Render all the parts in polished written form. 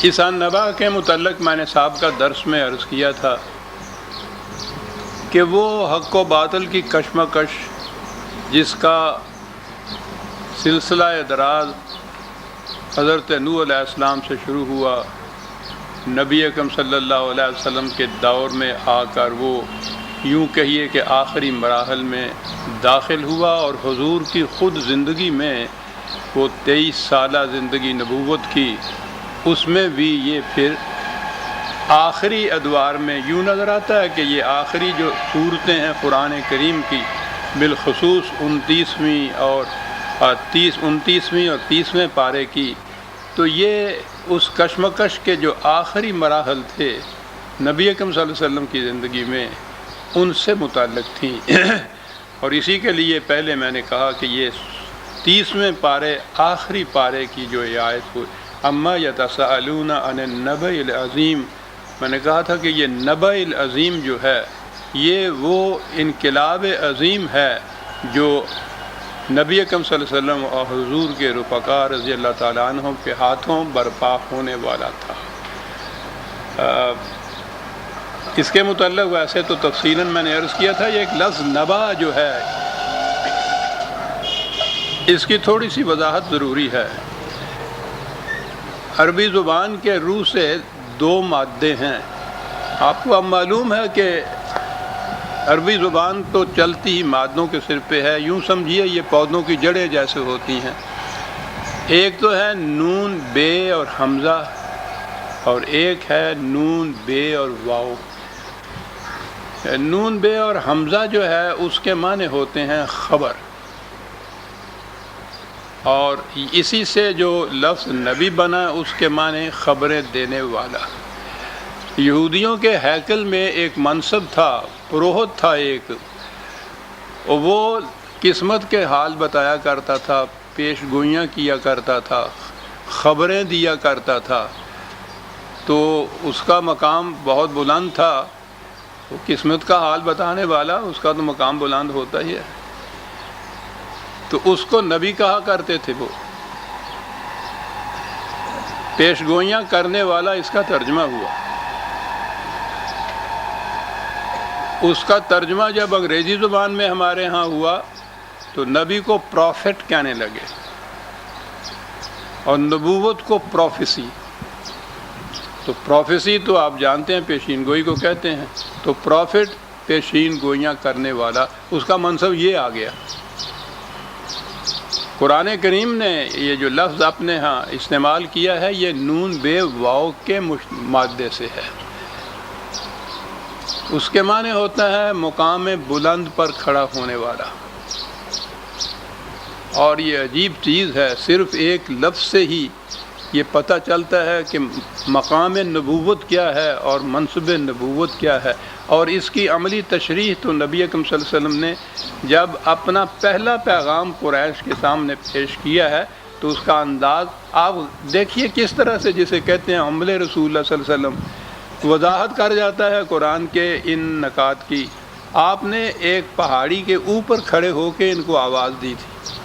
اس نبا کے متعلق میں نے سابقہ درس میں عرض کیا تھا کہ وہ حق و باطل کی کشمکش جس کا سلسلہ دراز حضرت نوح علیہ السلام سے شروع ہوا، نبی اکرم صلی اللہ علیہ وسلم کے دور میں آ کر وہ یوں کہیے کہ آخری مراحل میں داخل ہوا، اور حضور کی خود زندگی میں وہ 23 سالہ زندگی نبوت کی، اس میں بھی یہ پھر آخری ادوار میں یوں نظر آتا ہے کہ یہ آخری جو صورتیں ہیں قرآن کریم کی، بالخصوص 29ویں اور 30ویں پارے کی، تو یہ اس کشمکش کے جو آخری مراحل تھے نبی اکرم صلی اللہ علیہ وسلم کی زندگی میں، ان سے متعلق تھیں۔ اور اسی کے لیے پہلے میں نے کہا کہ یہ 30ویں پارے آخری پارے کی جو یہ آیت ہوئی، اما یتساءلون عن النبأ العظیم، میں نے کہا تھا کہ یہ نبأ العظیم جو ہے یہ وہ انقلاب عظیم ہے جو نبی اکرم صلی اللہ علیہ وسلم اور حضور کے رفقاء رضی اللہ تعالیٰ عنہم کے ہاتھوں برپا ہونے والا تھا۔ اس کے متعلق ویسے تو تفصیلاً میں نے عرض کیا تھا، یہ ایک لفظ نبا جو ہے اس کی تھوڑی سی وضاحت ضروری ہے۔ عربی زبان کے روح سے 2 مادے ہیں۔ آپ کو اب معلوم ہے کہ عربی زبان تو چلتی ہی مادوں کے سر پہ ہے، یوں سمجھیے یہ پودوں کی جڑیں جیسے ہوتی ہیں۔ ایک تو ہے نون بے اور حمزہ، اور ایک ہے نون بے اور واو۔ نون بے اور حمزہ جو ہے اس کے معنی ہوتے ہیں خبر، اور اسی سے جو لفظ نبی بنا اس کے معنی خبریں دینے والا۔ یہودیوں کے ہیکل میں ایک منصب تھا، پروہت تھا ایک، وہ قسمت کے حال بتایا کرتا تھا، پیش گوئیاں کیا کرتا تھا، خبریں دیا کرتا تھا، تو اس کا مقام بہت بلند تھا۔ وہ قسمت کا حال بتانے والا، اس کا تو مقام بلند ہوتا ہی ہے، تو اس کو نبی کہا کرتے تھے۔ وہ پیش گوئیاں کرنے والا اس کا ترجمہ ہوا۔ اس کا ترجمہ جب انگریزی زبان میں ہمارے ہاں ہوا تو نبی کو پروفٹ کہنے لگے، اور نبوت کو پروفیسی۔ تو پروفیسی تو آپ جانتے ہیں پیشین گوئی کو کہتے ہیں، تو پروفٹ پیشین گوئیاں کرنے والا، اس کا منصب یہ آ گیا۔ قرآن کریم نے یہ جو لفظ اپنے ہاں استعمال کیا ہے یہ نون بے واو کے مادے سے ہے۔ اس کے معنی ہوتا ہے مقام بلند پر کھڑا ہونے والا۔ اور یہ عجیب چیز ہے، صرف ایک لفظ سے ہی یہ پتہ چلتا ہے کہ مقام نبوت کیا ہے اور منصب نبوت کیا ہے۔ اور اس کی عملی تشریح تو نبی اکرم صلی اللہ علیہ وسلم نے جب اپنا پہلا پیغام قریش کے سامنے پیش کیا ہے تو اس کا انداز آپ دیکھیے کس طرح سے، جسے کہتے ہیں عمل رسول اللہ صلی اللہ علیہ وسلم، وضاحت کر جاتا ہے قرآن کے ان نکات کی۔ آپ نے ایک پہاڑی کے اوپر کھڑے ہو کے ان کو آواز دی تھی،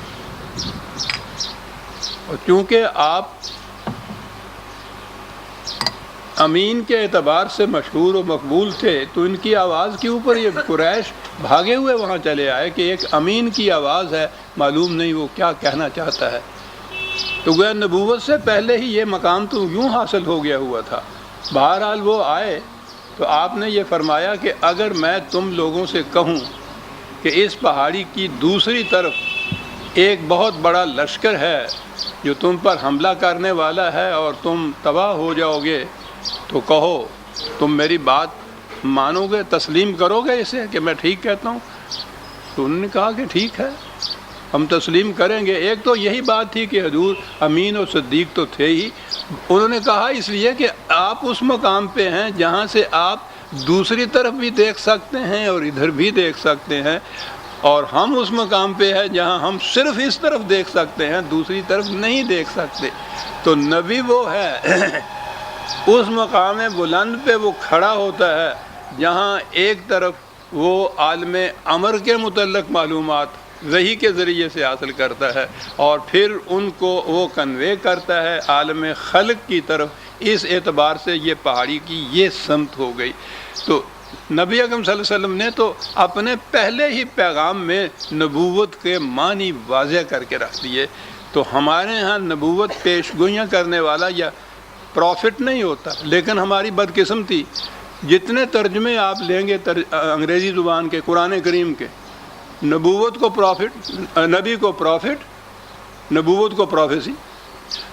اور چونکہ آپ امین کے اعتبار سے مشہور و مقبول تھے تو ان کی آواز کے اوپر یہ قریش بھاگے ہوئے وہاں چلے آئے کہ ایک امین کی آواز ہے، معلوم نہیں وہ کیا کہنا چاہتا ہے۔ تو گویا نبوت سے پہلے ہی یہ مقام تو یوں حاصل ہو گیا ہوا تھا۔ بہرحال وہ آئے تو آپ نے یہ فرمایا کہ اگر میں تم لوگوں سے کہوں کہ اس پہاڑی کی دوسری طرف ایک بہت بڑا لشکر ہے جو تم پر حملہ کرنے والا ہے اور تم تباہ ہو جاؤ گے، تو کہو تم میری بات مانو گے، تسلیم کرو گے اسے کہ میں ٹھیک کہتا ہوں؟ تو انہوں نے کہا کہ ٹھیک ہے، ہم تسلیم کریں گے۔ ایک تو یہی بات تھی کہ حضور امین اور صدیق تو تھے ہی، انہوں نے کہا اس لیے کہ آپ اس مقام پہ ہیں جہاں سے آپ دوسری طرف بھی دیکھ سکتے ہیں اور ادھر بھی دیکھ سکتے ہیں، اور ہم اس مقام پہ ہیں جہاں ہم صرف اس طرف دیکھ سکتے ہیں، دوسری طرف نہیں دیکھ سکتے۔ تو نبی وہ ہے اس مقام بلند پہ وہ کھڑا ہوتا ہے جہاں ایک طرف وہ عالم امر کے متعلق معلومات وحی کے ذریعے سے حاصل کرتا ہے، اور پھر ان کو وہ کنوے کرتا ہے عالم خلق کی طرف۔ اس اعتبار سے یہ پہاڑی کی یہ سمت ہو گئی۔ تو نبی اکرم صلی اللہ علیہ وسلم نے تو اپنے پہلے ہی پیغام میں نبوت کے معنی واضح کر کے رکھ دیے۔ تو ہمارے ہاں نبوت پیش گوئیاں کرنے والا یا پروفٹ نہیں ہوتا، لیکن ہماری بدقسمتی جتنے ترجمے آپ لیں گے انگریزی زبان کے قرآن کریم کے، نبوت کو پروفٹ، نبی کو پروفٹ، نبوت کو پروفیسی،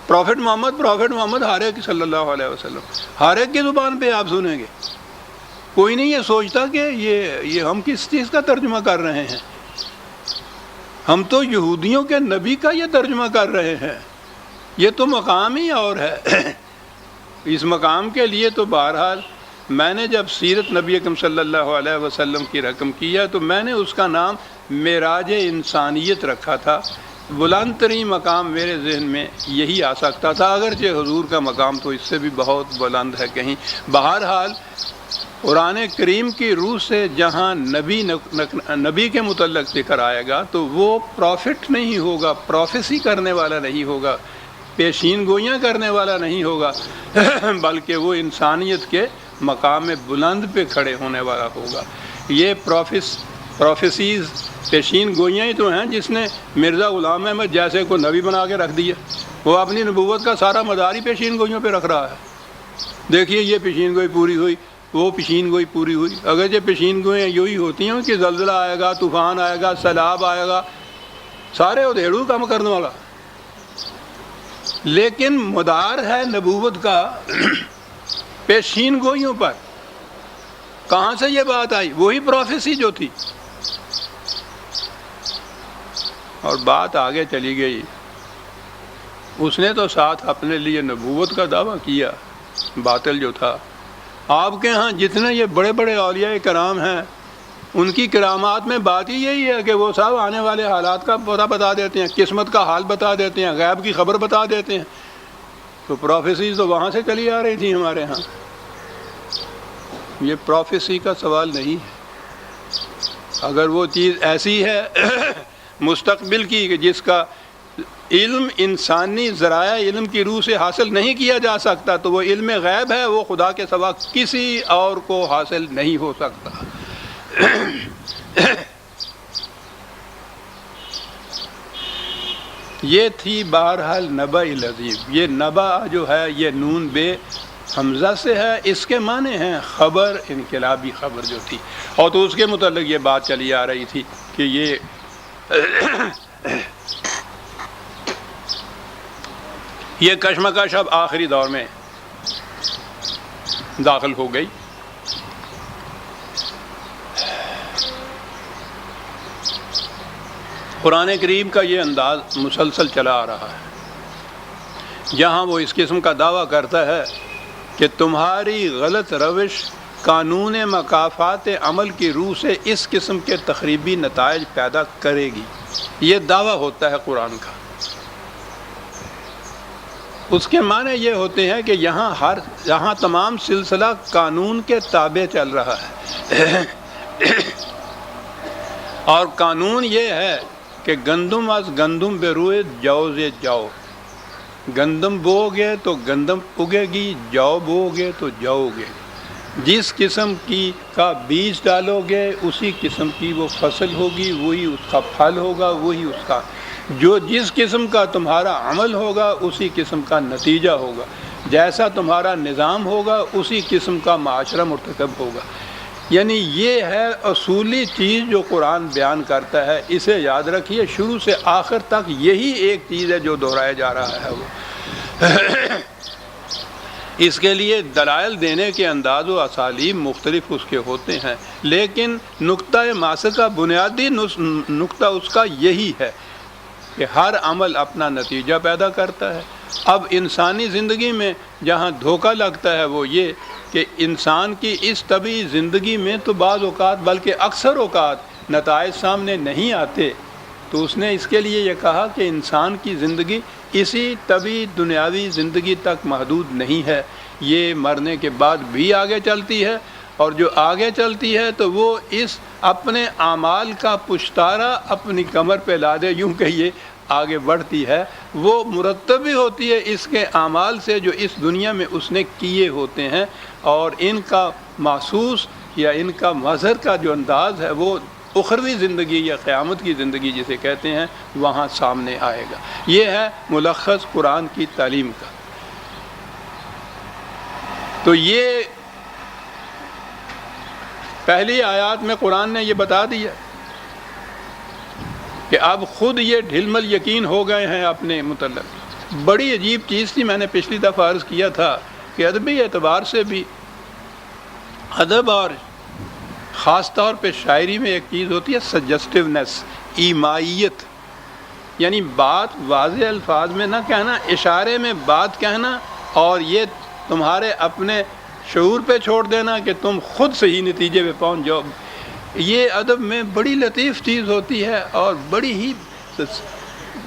پروفٹ محمد ہر ایک صلی اللہ علیہ وسلم، ہر ایک کی زبان پہ آپ سنیں گے۔ کوئی نہیں یہ سوچتا کہ یہ ہم کس چیز کا ترجمہ کر رہے ہیں، ہم تو یہودیوں کے نبی کا یہ ترجمہ کر رہے ہیں، یہ تو مقام ہی اور ہے۔ اس مقام کے لیے تو بہرحال میں نے جب سیرت نبی اکرم صلی اللہ علیہ وسلم کی رقم کیا تو میں نے اس کا نام معراج انسانیت رکھا تھا۔ بلند ترین مقام میرے ذہن میں یہی آ سکتا تھا، اگرچہ حضور کا مقام تو اس سے بھی بہت بلند ہے کہیں۔ بہرحال قرآن کریم کی روح سے جہاں نبی کے متعلق ذکر آئے گا تو وہ پروفٹ نہیں ہوگا، پروفیسی کرنے والا نہیں ہوگا، پیشین گوئیاں کرنے والا نہیں ہوگا، بلکہ وہ انسانیت کے مقام بلند پہ کھڑے ہونے والا ہوگا۔ یہ پروفیسیز پیشین گوئیاں ہی تو ہیں جس نے مرزا غلام احمد جیسے کو نبی بنا کے رکھ دیا۔ وہ اپنی نبوت کا سارا مدار ہی پیشین گوئیوں پہ رکھ رہا ہے۔ دیکھیے یہ پیشین گوئی پوری ہوئی، وہ پیشین گوئی پوری ہوئی۔ اگر یہ پیشین گوئیاں یہی ہوتی ہیں کہ زلزلہ آئے گا، طوفان آئے گا، سیلاب آئے گا، سارے ادھیڑو کام کرنے والا، لیکن مدار ہے نبوت کا پیشین گوئیوں پر۔ کہاں سے یہ بات آئی؟ وہی پروفیسی جو تھی، اور بات آگے چلی گئی۔ اس نے تو ساتھ اپنے لیے نبوت کا دعویٰ کیا، باطل جو تھا۔ آپ کے ہاں جتنے یہ بڑے بڑے اولیاء کرام ہیں ان کی کرامات میں بات ہی یہی ہے کہ وہ صاحب آنے والے حالات کا پتہ بتا دیتے ہیں، قسمت کا حال بتا دیتے ہیں، غیب کی خبر بتا دیتے ہیں۔ تو پروفیسیز تو وہاں سے چلی آ رہی تھی ہمارے ہاں۔ یہ پروفیسی کا سوال نہیں ہے۔ اگر وہ چیز ایسی ہے مستقبل کی کہ جس کا علم انسانی ذرائع علم کی روح سے حاصل نہیں کیا جا سکتا تو وہ علم غیب ہے، وہ خدا کے سوا کسی اور کو حاصل نہیں ہو سکتا۔ یہ تھی بہرحال نبأ العظیم۔ یہ نبأ جو ہے یہ نون بے حمزہ سے ہے، اس کے معنی ہیں خبر، انقلابی خبر جو تھی۔ اور تو اس کے متعلق یہ بات چلی آ رہی تھی کہ یہ کشمکش اب آخری دور میں داخل ہو گئی۔ قرآن کریم کا یہ انداز مسلسل چلا آ رہا ہے، جہاں وہ اس قسم کا دعویٰ کرتا ہے کہ تمہاری غلط روش قانون مکافات عمل کی روح سے اس قسم کے تخریبی نتائج پیدا کرے گی۔ یہ دعویٰ ہوتا ہے قرآن کا۔ اس کے معنی یہ ہوتے ہیں کہ یہاں تمام سلسلہ قانون کے تابع چل رہا ہے، اور قانون یہ ہے کہ گندم از گندم بے روئے جو سے جو، گندم بو گے تو گندم اگے گی، جو بو گے تو جو اگے گی۔ جس قسم کی کا بیج ڈالو گے اسی قسم کی وہ فصل ہوگی، وہی اس کا پھل ہوگا، وہی اس کا جس قسم کا تمہارا عمل ہوگا اسی قسم کا نتیجہ ہوگا، جیسا تمہارا نظام ہوگا اسی قسم کا معاشرہ مرتکب ہوگا۔ یعنی یہ ہے اصولی چیز جو قرآن بیان کرتا ہے، اسے یاد رکھیے، شروع سے آخر تک یہی ایک چیز ہے جو دہرایا جا رہا ہے۔ وہ اس کے لیے دلائل دینے کے انداز و اسالیب مختلف اس کے ہوتے ہیں، لیکن نقطۂ ماسہ کا بنیادی نقطہ اس کا یہی ہے کہ ہر عمل اپنا نتیجہ پیدا کرتا ہے۔ اب انسانی زندگی میں جہاں دھوکہ لگتا ہے وہ یہ کہ انسان کی اس طبعی زندگی میں تو بعض اوقات بلکہ اکثر اوقات نتائج سامنے نہیں آتے، تو اس نے اس کے لیے یہ کہا کہ انسان کی زندگی اسی طبعی دنیاوی زندگی تک محدود نہیں ہے، یہ مرنے کے بعد بھی آگے چلتی ہے، اور جو آگے چلتی ہے تو وہ اس اپنے اعمال کا پشتارا اپنی کمر پہ لادے، یوں کہیے آگے بڑھتی ہے، وہ مرتب بھی ہوتی ہے اس کے اعمال سے جو اس دنیا میں اس نے کیے ہوتے ہیں، اور ان کا محسوس یا ان کا مظہر کا جو انداز ہے وہ اخروی زندگی یا قیامت کی زندگی جسے کہتے ہیں وہاں سامنے آئے گا۔ یہ ہے ملخص قرآن کی تعلیم کا۔ تو یہ پہلی آیات میں قرآن نے یہ بتا دیا کہ اب خود یہ ڈھلمل یقین ہو گئے ہیں اپنے متعلق۔ بڑی عجیب چیز تھی، میں نے پچھلی دفعہ عرض کیا تھا کہ ادبی اعتبار سے بھی ادب اور خاص طور پہ شاعری میں ایک چیز ہوتی ہے سجسٹیونیس، ایمائیت، یعنی بات واضح الفاظ میں نہ کہنا، اشارے میں بات کہنا، اور یہ تمہارے اپنے شعور پہ چھوڑ دینا کہ تم خود صحیح نتیجے پہ پہنچ جاؤ۔ یہ ادب میں بڑی لطیف چیز ہوتی ہے اور بڑی ہی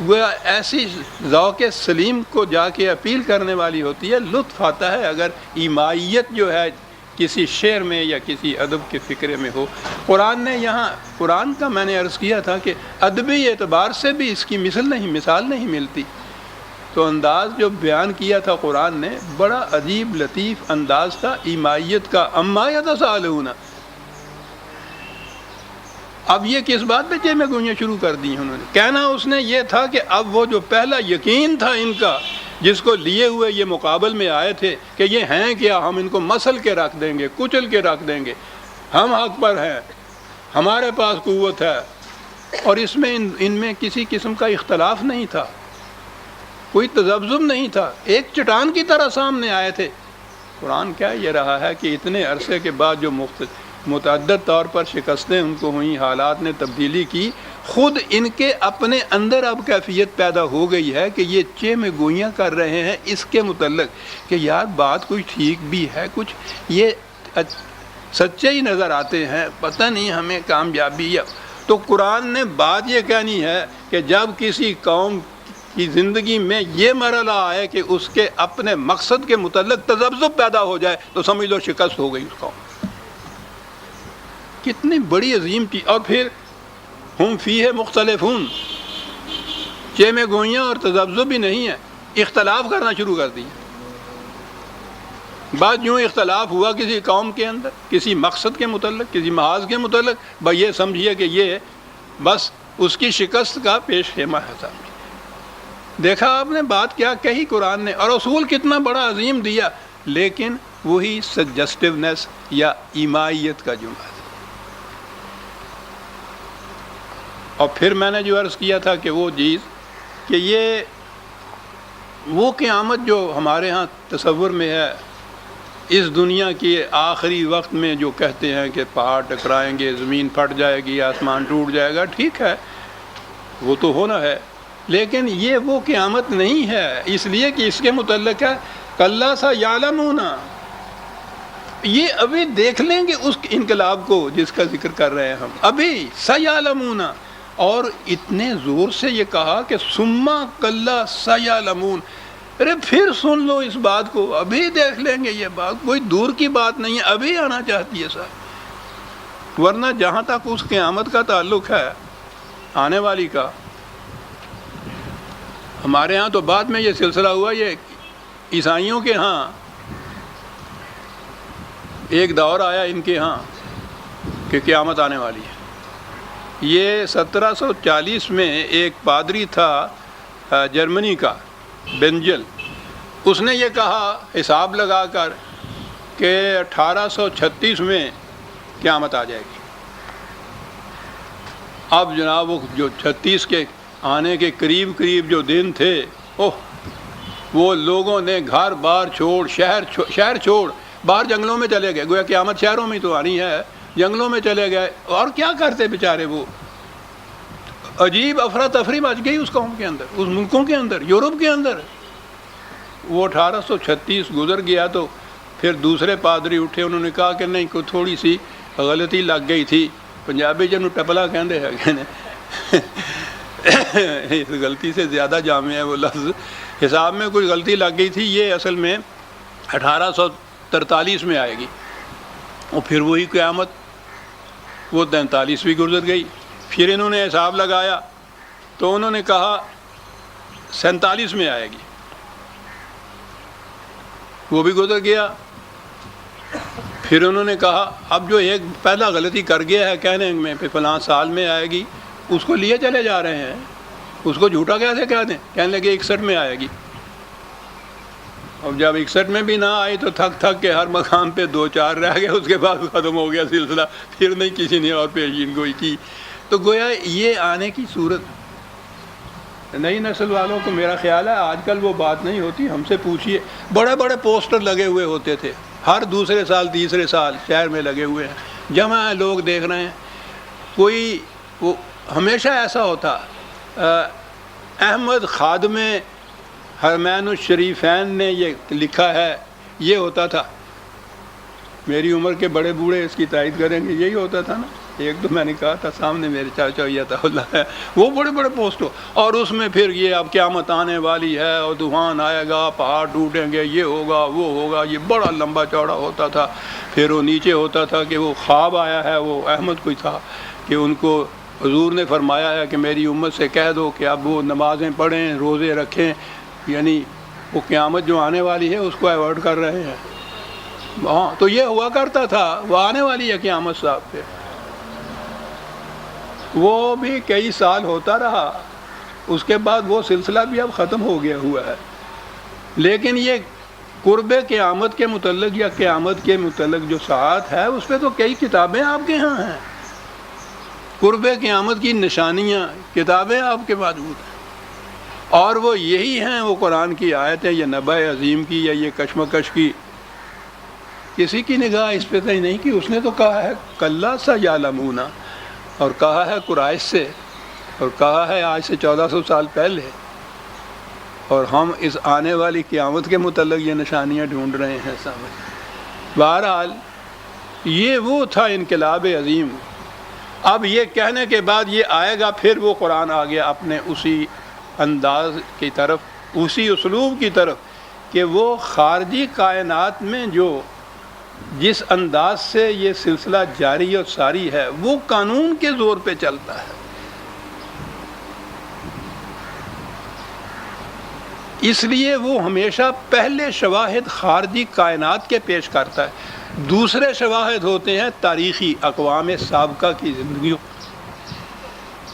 وہ ایسی ذوق سلیم کو جا کے اپیل کرنے والی ہوتی ہے۔ لطف آتا ہے اگر ایمائیت جو ہے کسی شعر میں یا کسی ادب کے فکرے میں ہو۔ قرآن نے یہاں، قرآن کا میں نے عرض کیا تھا کہ ادبی اعتبار سے بھی اس کی مثال نہیں ملتی۔ تو انداز جو بیان کیا تھا قرآن نے بڑا عجیب لطیف انداز تھا ایمائیت کا۔ اما یتساءلون، اب یہ کس بات پہ میں گوئیاں شروع کر دی انہوں نے؟ کہنا اس نے یہ تھا کہ اب وہ جو پہلا یقین تھا ان کا، جس کو لیے ہوئے یہ مقابل میں آئے تھے کہ یہ ہیں کیا، ہم ان کو مسل کے رکھ دیں گے، کچل کے رکھ دیں گے، ہم حق پر ہیں، ہمارے پاس قوت ہے، اور اس میں ان میں کسی قسم کا اختلاف نہیں تھا، کوئی تذبذب نہیں تھا، ایک چٹان کی طرح سامنے آئے تھے۔ قرآن کیا یہ رہا ہے کہ اتنے عرصے کے بعد جو متعدد طور پر شکستیں ان کو ہوئیں، حالات نے تبدیلی کی، خود ان کے اپنے اندر اب کیفیت پیدا ہو گئی ہے کہ یہ چے میں گوئیاں کر رہے ہیں اس کے متعلق کہ یار بات کچھ ٹھیک بھی ہے، کچھ یہ سچے ہی نظر آتے ہیں، پتہ نہیں ہمیں کامیابی ہے۔ تو قرآن نے بات یہ کہنی ہے کہ جب کسی قوم کی زندگی میں یہ مرحلہ آئے کہ اس کے اپنے مقصد کے متعلق تذبذب پیدا ہو جائے تو سمجھ لو شکست ہو گئی اس قوم۔ کتنی بڑی عظیم چیز۔ اور پھر ہم فیہ مختلفون، چے میں گوئیاں اور تذبذب بھی نہیں ہے، اختلاف کرنا شروع کر دی۔ بعد یوں اختلاف ہوا کسی قوم کے اندر کسی مقصد کے متعلق، کسی محاذ کے متعلق، بھائی یہ سمجھیے کہ یہ بس اس کی شکست کا پیش خیمہ ہے سامنے۔ دیکھا آپ نے بات کیا کہی قرآن نے، اور اصول کتنا بڑا عظیم دیا، لیکن وہی سجسٹیونیس یا ایمائیت کا جملہ ہے۔ اور پھر میں نے جو عرض کیا تھا کہ وہ چیز کہ یہ وہ قیامت جو ہمارے ہاں تصور میں ہے، اس دنیا کے آخری وقت میں جو کہتے ہیں کہ پہاڑ ٹکرائیں گے، زمین پھٹ جائے گی، آسمان ٹوٹ جائے گا، ٹھیک ہے وہ تو ہونا ہے، لیکن یہ وہ قیامت نہیں ہے، اس لیے کہ اس کے متعلق ہے کلا سیعلمون، یہ ابھی دیکھ لیں گے اس انقلاب کو جس کا ذکر کر رہے ہیں ہم، ابھی سیعلمون، اور اتنے زور سے یہ کہا کہ ثم کلا سیعلمون، ارے پھر سن لو اس بات کو، ابھی دیکھ لیں گے، یہ بات کوئی دور کی بات نہیں ہے، ابھی آنا چاہتی ہے صاحب۔ ورنہ جہاں تک اس قیامت کا تعلق ہے آنے والی کا، ہمارے ہاں تو بعد میں یہ سلسلہ ہوا، یہ عیسائیوں کے ہاں ایک دور آیا ان کے ہاں کہ قیامت آنے والی ہے۔ یہ 1740 میں ایک پادری تھا جرمنی کا، بینجل، اس نے یہ کہا حساب لگا کر کہ 1836 میں قیامت آ جائے گی۔ اب جناب وہ جو 36 کے آنے کے قریب جو دن تھے، وہ لوگوں نے گھر بار چھوڑ، شہر چھوڑ باہر جنگلوں میں چلے گئے، گویا قیامت شہروں میں تو آنی ہے، جنگلوں میں چلے گئے، اور کیا کرتے بیچارے، وہ عجیب افراتفری مچ گئی اس قوم کے اندر، اس ملکوں کے اندر، یورپ کے اندر۔ وہ 1836 گزر گیا تو پھر دوسرے پادری اٹھے، انہوں نے کہا کہ نہیں، کوئی تھوڑی سی غلطی لگ گئی تھی، پنجابی جنوں ٹپلا کہندے ہیں، اس غلطی سے زیادہ جامع ہے وہ لفظ، حساب میں کوئی غلطی لگ گئی تھی، یہ اصل میں 1843 میں آئے گی، اور پھر وہی قیامت، وہ 43ویں گزر گئی، پھر انہوں نے حساب لگایا تو انہوں نے کہا 47 میں آئے گی، وہ بھی گزر گیا۔ پھر انہوں نے کہا اب جو ایک پہلا غلطی کر گیا ہے کہنے میں پہ فلاں سال میں آئے گی، اس کو لیے چلے جا رہے ہیں، اس کو جھوٹا کیسے کہہ دیں؟ کہنے لگے 61 میں آئے گی۔ اب جب 61 میں بھی نہ آئی تو تھک تھک کے ہر مقام پہ 2-4 رہ گئے، اس کے بعد ختم ہو گیا سلسلہ، پھر نہیں کسی نے اور پیشین گوئی کی۔ تو گویا یہ آنے کی صورت نئی نسل والوں کو میرا خیال ہے آج کل وہ بات نہیں ہوتی، ہم سے پوچھیے، بڑے بڑے پوسٹر لگے ہوئے ہوتے تھے، ہر دوسرے سال تیسرے سال شہر میں لگے ہوئے ہیں، جمع ہیں، لوگ دیکھ رہے ہیں۔ کوئی وہ ہمیشہ ایسا ہوتا، احمد خادم حرمین الشریفین نے یہ لکھا ہے، یہ ہوتا تھا، میری عمر کے بڑے بوڑھے اس کی تائید کریں گے، یہی ہوتا تھا نا۔ ایک تو میں نے کہا تھا سامنے میرے چاچا عطا اللہ ہے، وہ بڑے بڑے پوسٹوں، اور اس میں پھر یہ اب قیامت آنے والی ہے اور طوفان آئے گا، پہاڑ ٹوٹیں گے، یہ ہوگا وہ ہوگا، یہ بڑا لمبا چوڑا ہوتا تھا۔ پھر وہ نیچے ہوتا تھا کہ وہ خواب آیا ہے، وہ احمد کوئی تھا کہ ان کو حضور نے فرمایا ہے کہ میری امت سے کہہ دو کہ اب وہ نمازیں پڑھیں، روزے رکھیں، یعنی وہ قیامت جو آنے والی ہے اس کو ایوارڈ کر رہے ہیں۔ ہاں تو یہ ہوا کرتا تھا، وہ آنے والی ہے قیامت صاحب پہ، وہ بھی کئی سال ہوتا رہا، اس کے بعد وہ سلسلہ بھی اب ختم ہو گیا ہوا ہے۔ لیکن یہ قرب قیامت کے متعلق یا قیامت کے متعلق جو ساعت ہے اس پہ تو کئی کتابیں آپ کے ہاں ہیں، قرب قیامت کی نشانیاں کتابیں آپ کے موجود ہیں، اور وہ یہی ہیں، وہ قرآن کی آیتیں، یہ نبأ عظیم کی یا یہ کشمکش کی۔ کسی کی نگاہ اس پہ نہیں کہ اس نے تو کہا ہے کلا سیعلمون، اور کہا ہے قریش سے، اور کہا ہے آج سے 1400 سال پہلے، اور ہم اس آنے والی قیامت کے متعلق یہ نشانیاں ڈھونڈ رہے ہیں سامنے۔ بہرحال یہ وہ تھا انقلاب عظیم۔ اب یہ کہنے کے بعد یہ آئے گا، پھر وہ قرآن آ گیا اپنے اسی انداز کی طرف، اسی اسلوب کی طرف کہ وہ خارجی کائنات میں جو جس انداز سے یہ سلسلہ جاری اور ساری ہے وہ قانون کے زور پہ چلتا ہے۔ اس لیے وہ ہمیشہ پہلے شواہد خارجی کائنات کے پیش کرتا ہے، دوسرے شواہد ہوتے ہیں تاریخی اقوام سابقہ کی زندگیوں۔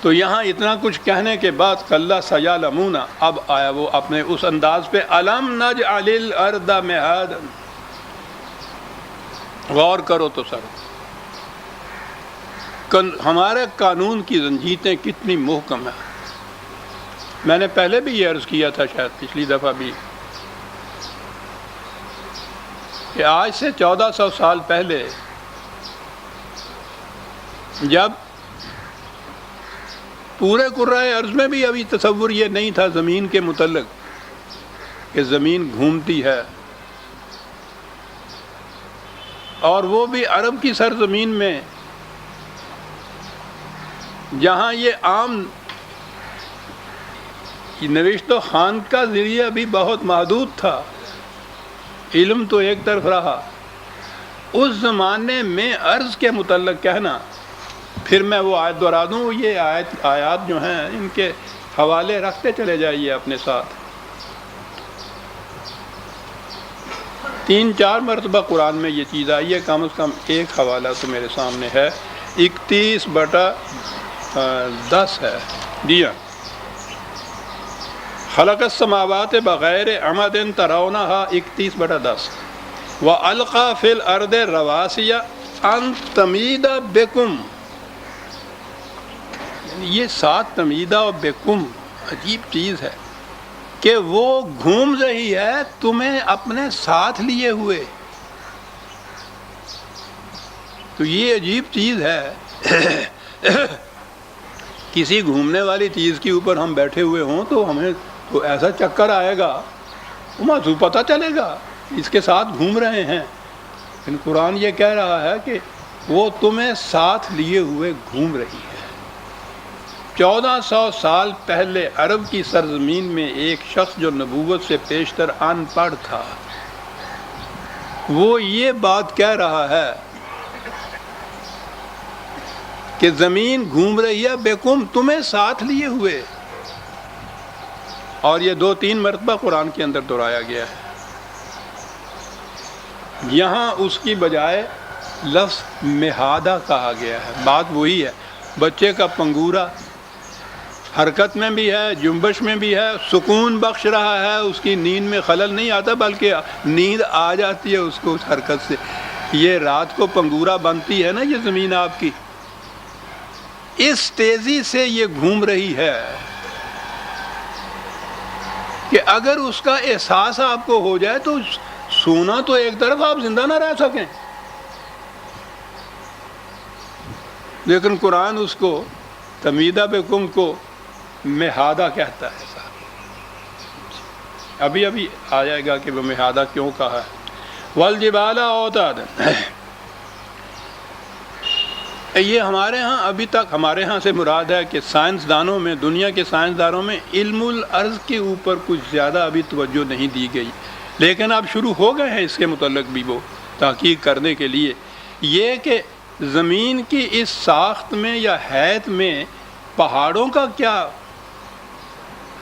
تو یہاں اتنا کچھ کہنے کے بعد کلا سیعلمون، اب آیا وہ اپنے اس انداز پہ، الم نجعل الارض مہادا، غور کرو تو سر، ہمارے قانون کی زنجیریں کتنی محکم ہیں۔ میں نے پہلے بھی یہ عرض کیا تھا، شاید پچھلی دفعہ بھی، کہ آج سے 1400 سال پہلے جب پورے کرۂ ارض میں بھی ابھی تصور یہ نہیں تھا زمین کے متعلق کہ زمین گھومتی ہے، اور وہ بھی عرب کی سرزمین میں جہاں یہ عام نوشت و خوان کا ذریعہ بھی بہت محدود تھا، علم تو ایک طرف رہا، اس زمانے میں عرض کے متعلق کہنا، پھر میں وہ آیت دہرا دوں، یہ آیات جو ہیں ان کے حوالے رکھتے چلے جائیے اپنے ساتھ، 3-4 مرتبہ قرآن میں یہ چیز آئی ہے، کم از کم ایک حوالہ تو میرے سامنے ہے، 31/10 ہے، دیا خلق السماوات بغیر عمد ترونہا، 31/10، وَأَلْقَى فِي الْأَرْضِ رَوَاسِيَ أَن تَمِيدَ بِكُمْ، یہ ساتھ تمیدہ اور بکم عجیب چیز ہے کہ وہ گھوم رہی ہے تمہیں اپنے ساتھ لیے ہوئے، تو یہ عجیب چیز ہے۔ کسی گھومنے والی چیز کے اوپر ہم بیٹھے ہوئے ہوں تو ہمیں تو ایسا چکر آئے گا، تو پتہ چلے گا اس کے ساتھ گھوم رہے ہیں، لیکن قرآن یہ کہہ رہا ہے کہ وہ تمہیں ساتھ لیے ہوئے گھوم رہی ہے۔ 1400 سال پہلے عرب کی سرزمین میں ایک شخص جو نبوت سے پیشتر ان پڑھ تھا، وہ یہ بات کہہ رہا ہے کہ زمین گھوم رہی ہے بیکم تمہیں ساتھ لیے ہوئے، اور یہ 2-3 مرتبہ قرآن کے اندر دہرایا گیا ہے۔ یہاں اس کی بجائے لفظ مہادہ کہا گیا ہے، بات وہی ہے، بچے کا پنگورا حرکت میں بھی ہے، جنبش میں بھی ہے، سکون بخش رہا ہے، اس کی نیند میں خلل نہیں آتا بلکہ نیند آ جاتی ہے اس کو اس حرکت سے۔ یہ رات کو پنگورا بنتی ہے نا یہ زمین آپ کی، اس تیزی سے یہ گھوم رہی ہے کہ اگر اس کا احساس آپ کو ہو جائے تو سونا تو ایک طرف آپ زندہ نہ رہ سکیں، لیکن قرآن اس کو تمیدہ بکم کو مہادہ کہتا ہے۔ ابھی آ جائے گا کہ وہ مہادہ کیوں کہا ہے۔ والجبال اوتادا، یہ ہمارے ہاں ابھی تک ہمارے ہاں سے مراد ہے کہ سائنسدانوں میں، دنیا کے سائنسدانوں میں علم الارض کے اوپر کچھ زیادہ ابھی توجہ نہیں دی گئی، لیکن اب شروع ہو گئے ہیں اس کے متعلق بھی وہ تحقیق کرنے کے لیے، یہ کہ زمین کی اس ساخت میں یا ہیئت میں پہاڑوں کا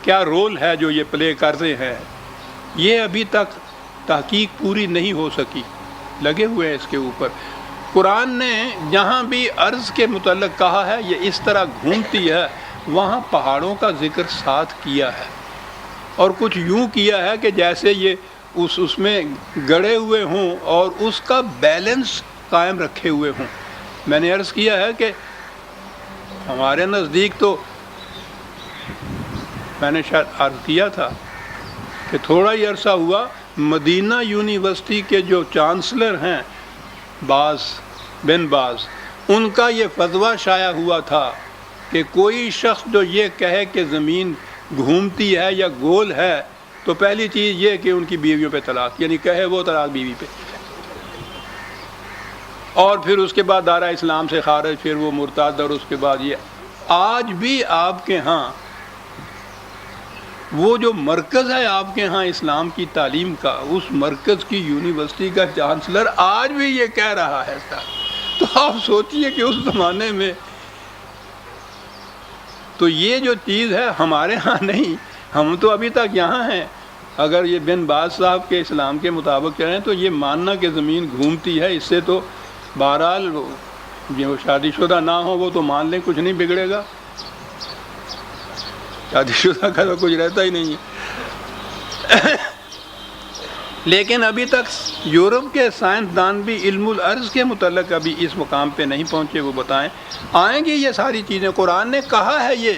کیا رول ہے جو یہ پلے کرتے ہیں، یہ ابھی تک تحقیق پوری نہیں ہو سکی، لگے ہوئے ہیں اس کے اوپر۔ قرآن نے جہاں بھی عرض کے متعلق کہا ہے یہ اس طرح گھومتی ہے، وہاں پہاڑوں کا ذکر ساتھ کیا ہے، اور کچھ یوں کیا ہے کہ جیسے یہ اس میں گڑے ہوئے ہوں اور اس کا بیلنس قائم رکھے ہوئے ہوں۔ میں نے عرض کیا ہے کہ ہمارے نزدیک تو میں نے شاید عرض کیا تھا کہ تھوڑا ہی عرصہ ہوا، مدینہ یونیورسٹی کے جو چانسلر ہیں بن باز، ان کا یہ فتویٰ شائع ہوا تھا کہ کوئی شخص جو یہ کہے کہ زمین گھومتی ہے یا گول ہے تو پہلی چیز یہ کہ ان کی بیویوں پہ طلاق، یعنی کہے وہ طلاق بیوی پہ، اور پھر اس کے بعد دائرہ اسلام سے خارج، پھر وہ مرتد، اور اس کے بعد یہ آج بھی آپ کے ہاں وہ جو مرکز ہے آپ کے ہاں اسلام کی تعلیم کا، اس مرکز کی یونیورسٹی کا چانسلر آج بھی یہ کہہ رہا ہے تو آپ سوچئے کہ اس زمانے میں تو یہ جو چیز ہے ہمارے ہاں نہیں، ہم تو ابھی تک یہاں ہیں۔ اگر یہ بن باز صاحب کے اسلام کے مطابق چلیں تو یہ ماننا کہ زمین گھومتی ہے، اس سے تو بہرحال جو شادی شدہ نہ ہو وہ تو مان لیں، کچھ نہیں بگڑے گا، شادی شدہ کا تو کچھ رہتا ہی نہیں ہے۔ لیکن ابھی تک یورپ کے سائنسدان بھی علم الارض کے متعلق ابھی اس مقام پہ نہیں پہنچے، وہ بتائیں آئیں گی یہ ساری چیزیں۔ قرآن نے کہا ہے یہ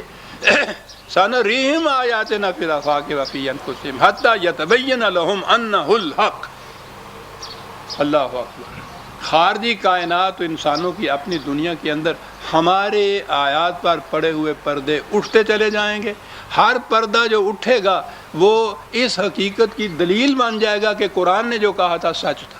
سنریم آیاتنا فی الآفاق وفی انفسہم حتی یتبین لہم انہ الحق۔ اللہ اکبر۔ خارجی کائنات و انسانوں کی اپنی دنیا کے اندر ہمارے آیات پر پڑے ہوئے پردے اٹھتے چلے جائیں گے، ہر پردہ جو اٹھے گا وہ اس حقیقت کی دلیل بن جائے گا کہ قرآن نے جو کہا تھا سچ تھا۔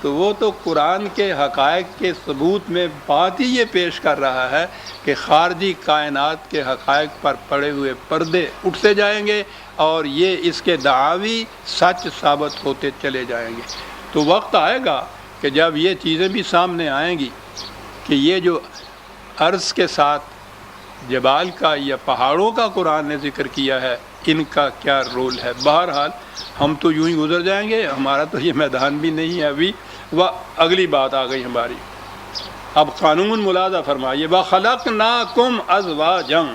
تو وہ تو قرآن کے حقائق کے ثبوت میں بات ہی یہ پیش کر رہا ہے کہ خارجی کائنات کے حقائق پر پڑے ہوئے پردے اٹھتے جائیں گے اور یہ اس کے دعاوی سچ ثابت ہوتے چلے جائیں گے۔ تو وقت آئے گا کہ جب یہ چیزیں بھی سامنے آئیں گی کہ یہ جو عرض کے ساتھ جبال کا یا پہاڑوں کا قرآن نے ذکر کیا ہے، ان کا کیا رول ہے۔ بہرحال ہم تو یوں ہی گزر جائیں گے، ہمارا تو یہ میدان بھی نہیں ہے ابھی۔ وہ اگلی بات آ گئی ہماری، اب قانون ملاحظہ فرمائیے۔ وَخَلَقْنَاكُمْ أَزْوَاجًا،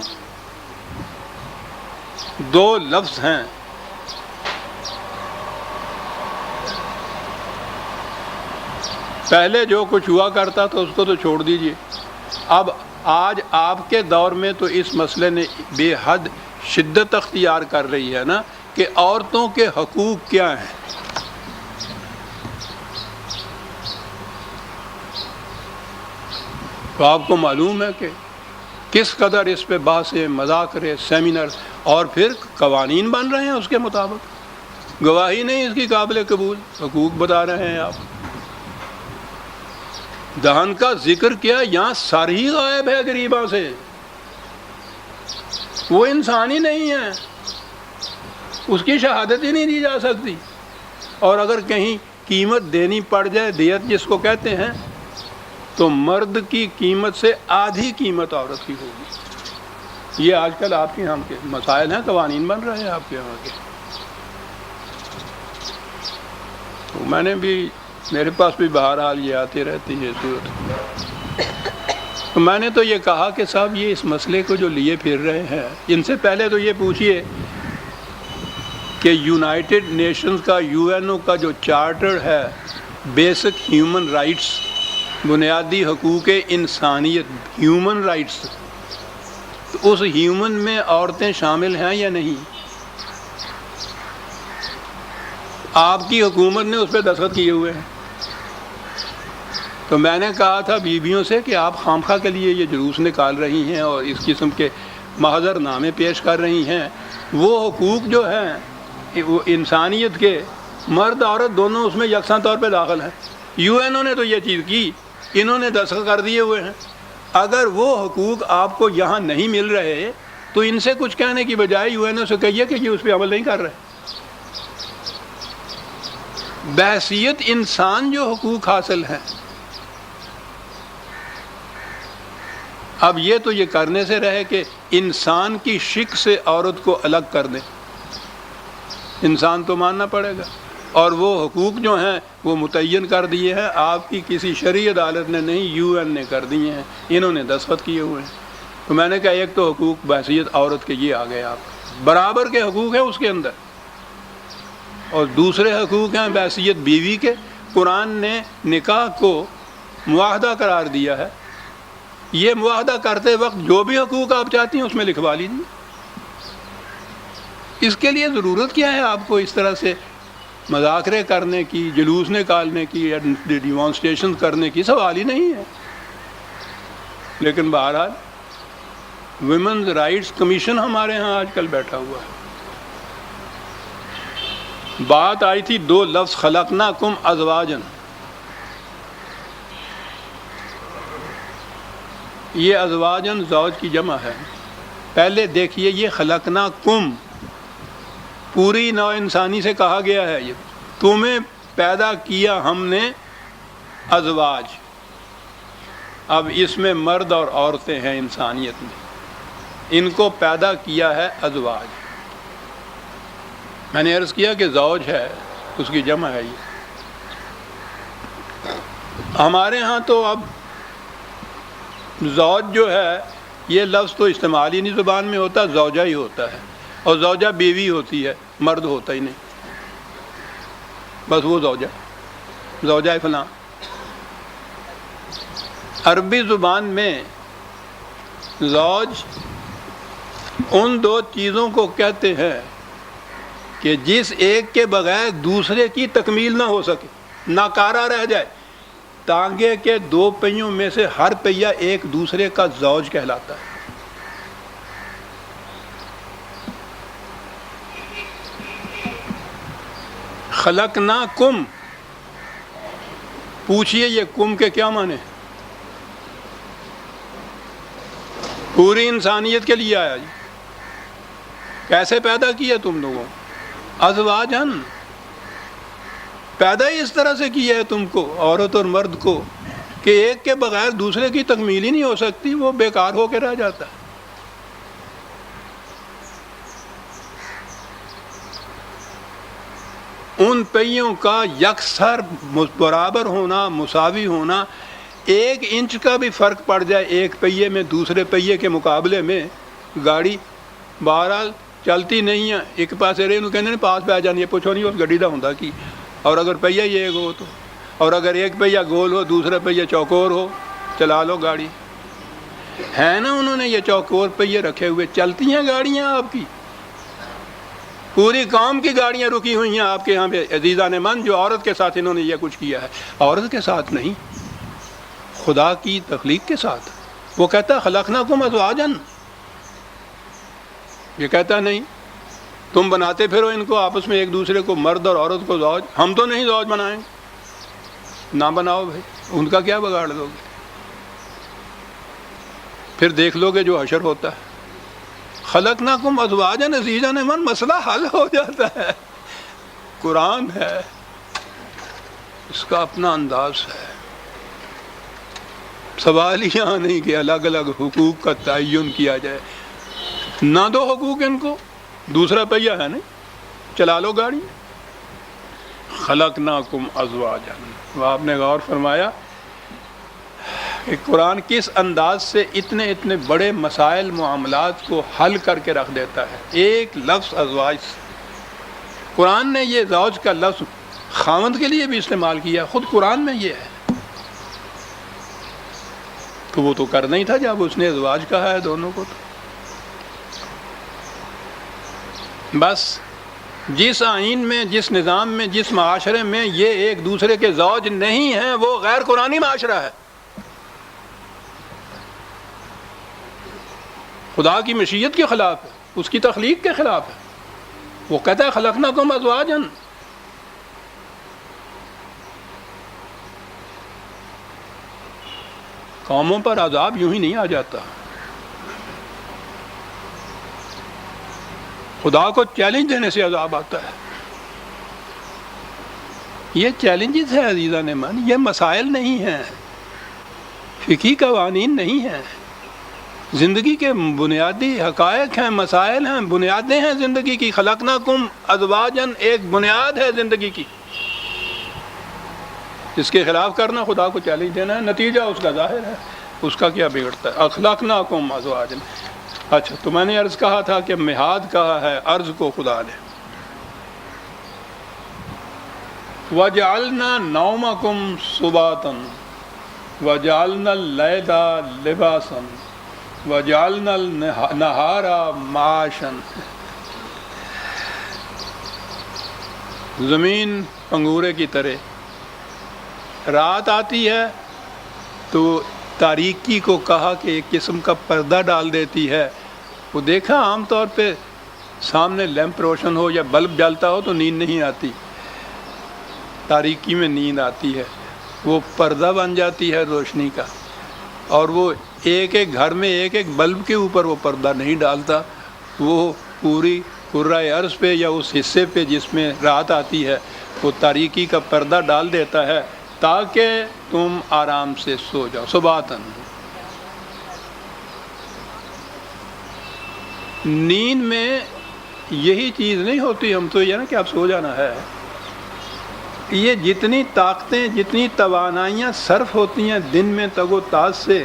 دو لفظ ہیں، پہلے جو کچھ ہوا کرتا تھا اس کو تو چھوڑ دیجئے، اب آج آپ کے دور میں تو اس مسئلے نے بے حد شدت اختیار کر رہی ہے نا کہ عورتوں کے حقوق کیا ہیں۔ تو آپ کو معلوم ہے کہ کس قدر اس پہ بحثیں، مذاکرے، سیمینر اور پھر قوانین بن رہے ہیں اس کے مطابق، گواہی نہیں اس کی قابل قبول، حقوق بتا رہے ہیں آپ۔ دہن کا ذکر کیا، یہاں سر ہی غائب ہے غریباں سے، وہ انسان ہی نہیں ہے، اس کی شہادت ہی نہیں دی جا سکتی، اور اگر کہیں قیمت دینی پڑ جائے، دیت جس کو کہتے ہیں، تو مرد کی قیمت سے آدھی قیمت عورت کی ہوگی۔ یہ آج کل آپ کے یہاں کے مسائل ہیں، قوانین بن رہے ہیں آپ کے یہاں کے۔ تو میں نے بھی، میرے پاس بھی بہرحال یہ آتی رہتی ہے صورت۔ تو میں نے تو یہ کہا کہ صاحب یہ اس مسئلے کو جو لیے پھر رہے ہیں، ان سے پہلے تو یہ پوچھئے کہ یونائٹڈ نیشنز کا UN کا جو چارٹر ہے، بیسک ہیومن رائٹس، بنیادی حقوق انسانیت، ہیومن رائٹس، تو اس ہیومن میں عورتیں شامل ہیں یا نہیں؟ آپ کی حکومت نے اس پہ دستخط کیے ہوئے ہیں۔ تو میں نے کہا تھا بیویوں سے کہ آپ خامخواہ کے لیے یہ جلوس نکال رہی ہیں اور اس قسم کے محضر نامے پیش کر رہی ہیں۔ وہ حقوق جو ہیں وہ انسانیت کے، مرد عورت دونوں اس میں یکساں طور پہ داخل ہیں۔ UN نے تو یہ چیز کی، انہوں نے دستخط کر دیے ہوئے ہیں۔ اگر وہ حقوق آپ کو یہاں نہیں مل رہے تو ان سے کچھ کہنے کی بجائے UN سے کہیے کہ یہ اس پہ عمل نہیں کر رہے۔ بحیثیت انسان جو حقوق حاصل ہیں، اب یہ تو یہ کرنے سے رہے کہ انسان کی شکل سے عورت کو الگ کر دیں، انسان تو ماننا پڑے گا۔ اور وہ حقوق جو ہیں وہ متعین کر دیے ہیں، آپ کی کسی شرعی عدالت نے نہیں، UN نے کر دیے ہیں، انہوں نے دستخط کیے ہوئے ہیں۔ تو میں نے کہا ایک تو حقوق بحیثیت عورت کے یہ آ گئے، آپ برابر کے حقوق ہیں اس کے اندر، اور دوسرے حقوق ہیں بحیثیت بیوی کے۔ قرآن نے نکاح کو معاہدہ قرار دیا ہے، یہ معاہدہ کرتے وقت جو بھی حقوق آپ چاہتی ہیں اس میں لکھوا لیجیے۔ اس کے لیے ضرورت کیا ہے آپ کو اس طرح سے مذاکرے کرنے کی، جلوس نکالنے کی، یا ڈیمانسٹریشن کرنے کی؟ سوال ہی نہیں ہے۔ لیکن بہرحال ویمنز رائٹس کمیشن ہمارے ہاں آج کل بیٹھا ہوا ہے۔ بات آئی تھی دو لفظ خلقناکم ازواجن، یہ ازواجن زوج کی جمع ہے۔ پہلے دیکھیے یہ خلقناکم پوری نوع انسانی سے کہا گیا ہے، یہ تمہیں پیدا کیا ہم نے ازواج۔ اب اس میں مرد اور عورتیں ہیں انسانیت میں، ان کو پیدا کیا ہے ازواج۔ میں نے عرض کیا کہ زوج ہے اس کی جمع ہے یہ۔ ہمارے ہاں تو اب زوج جو ہے یہ لفظ تو استعمال ہی نہیں زبان میں ہوتا، زوجہ ہی ہوتا ہے، اور زوجہ بیوی ہوتی ہے، مرد ہوتا ہی نہیں، بس وہ زوجہ فلاں۔ عربی زبان میں زوج ان دو چیزوں کو کہتے ہیں کہ جس ایک کے بغیر دوسرے کی تکمیل نہ ہو سکے، ناکارہ رہ جائے۔ ٹانگے کے دو پہیوں میں سے ہر پہیا ایک دوسرے کا زوج کہلاتا ہے۔ خلقناکم، پوچھئے یہ کم کے کیا معنی؟ پوری انسانیت کے لیے آیا جی۔ کیسے پیدا کیا تم لوگوں؟ ازواجن، پیدا ہی اس طرح سے کیا ہے تم کو، عورت اور مرد کو، کہ ایک کے بغیر دوسرے کی تکمیل ہی نہیں ہو سکتی، وہ بیکار ہو کے رہ جاتا ہے۔ ان پہیوں کا یکسر برابر ہونا، مساوی ہونا، 1 انچ کا بھی فرق پڑ جائے ایک پہیے میں دوسرے پہیے کے مقابلے میں، گاڑی بہرحال چلتی نہیں ہے۔ ایک پاسے رہے کہنے پاس پہ آ جانی ہے، پوچھو نہیں اس گڈی دا ہوندا کی، اور اگر پہیہ یہ ہو تو، اور اگر ایک پہیہ گول ہو دوسرا پہیہ چوکور ہو، چلا لو گاڑی۔ ہے نا انہوں نے یہ چوکور پہیے رکھے ہوئے، چلتی ہیں گاڑیاں آپ کی، پوری قوم کی گاڑیاں رکی ہوئی ہیں آپ کے یہاں پہ عزیزان من، جو عورت کے ساتھ انہوں نے یہ کچھ کیا ہے۔ عورت کے ساتھ نہیں، خدا کی تخلیق کے ساتھ۔ وہ کہتا ہے خلقناکم ازواجن، یہ کہتا نہیں تم بناتے پھرو ان کو آپس میں ایک دوسرے کو، مرد اور عورت کو زوج۔ ہم تو نہیں زوج بنائیں، نہ بناؤ بھائی، ان کا کیا بگاڑ دو گے؟ پھر دیکھ لو گے جو حشر ہوتا ہے۔ خلقناکم ازواجا عزیزان من، مسئلہ حل ہو جاتا ہے۔ قرآن ہے، اس کا اپنا انداز ہے۔ سوال ہی یہاں نہیں کہ الگ الگ حقوق کا تعین کیا جائے، نہ دو حقوق ان کو، دوسرا پہیہ ہے نہیں، چلا لو گاڑی۔ خلقناکم ازواجا، وہ آپ نے غور فرمایا کہ قرآن کس انداز سے اتنے اتنے بڑے مسائل معاملات کو حل کر کے رکھ دیتا ہے ایک لفظ ازواج سے۔ قرآن نے یہ زوج کا لفظ خاوند کے لیے بھی استعمال کیا، خود قرآن میں یہ ہے، تو وہ تو کرنا ہی تھا جب اس نے ازواج کہا ہے دونوں کو۔ تو بس جس آئین میں، جس نظام میں، جس معاشرے میں یہ ایک دوسرے کے زوج نہیں ہیں، وہ غیر قرآنی معاشرہ ہے، خدا کی مشیت کے خلاف ہے، اس کی تخلیق کے خلاف ہے۔ وہ کہتا ہے خلقناکم ازواجا۔ قوموں پر عذاب یوں ہی نہیں آ جاتا، خدا کو چیلنج دینے سے عذاب آتا ہے۔ یہ چیلنجز ہے عزیزان من، یہ مسائل نہیں ہیں، فقہی قوانین نہیں ہیں، زندگی کے بنیادی حقائق ہیں، مسائل ہیں، بنیادیں ہیں زندگی کی۔ خلقناکم ازواجا ایک بنیاد ہے زندگی کی، اس کے خلاف کرنا خدا کو چیلنج دینا ہے، نتیجہ اس کا ظاہر ہے، اس کا کیا بگڑتا ہے۔ اخلقناکم ازواجا۔ اچھا، تو میں نے عرض کہا تھا کہ مہاد کہا ہے عرض کو خدا نے۔ وَجَعَلْنَا نَوْمَكُمْ سُبَاتًا وَجَعَلْنَا اللَّيْلَ لِبَاسًا وَجَعَلْنَا النَّهَارَ مَعَاشًا۔ زمین پنگورے کی طرح رات آتی ہے تو تاریکی کو کہا کہ ایک قسم کا پردہ ڈال دیتی ہے۔ وہ دیکھا عام طور پہ سامنے لیمپ روشن ہو یا بلب جلتا ہو تو نیند نہیں آتی، تاریکی میں نیند آتی ہے، وہ پردہ بن جاتی ہے روشنی کا، اور وہ ایک ایک گھر میں ایک ایک بلب کے اوپر وہ پردہ نہیں ڈالتا، وہ پوری کرۂ ارض پہ یا اس حصے پہ جس میں رات آتی ہے وہ تاریکی کا پردہ ڈال دیتا ہے تاکہ تم آرام سے سو جاؤ۔ سباتن، نیند میں یہی چیز نہیں ہوتی، ہم تو یہ نا کہ اب سو جانا ہے، یہ جتنی طاقتیں، جتنی توانائیاں صرف ہوتی ہیں دن میں تگ و تاز سے،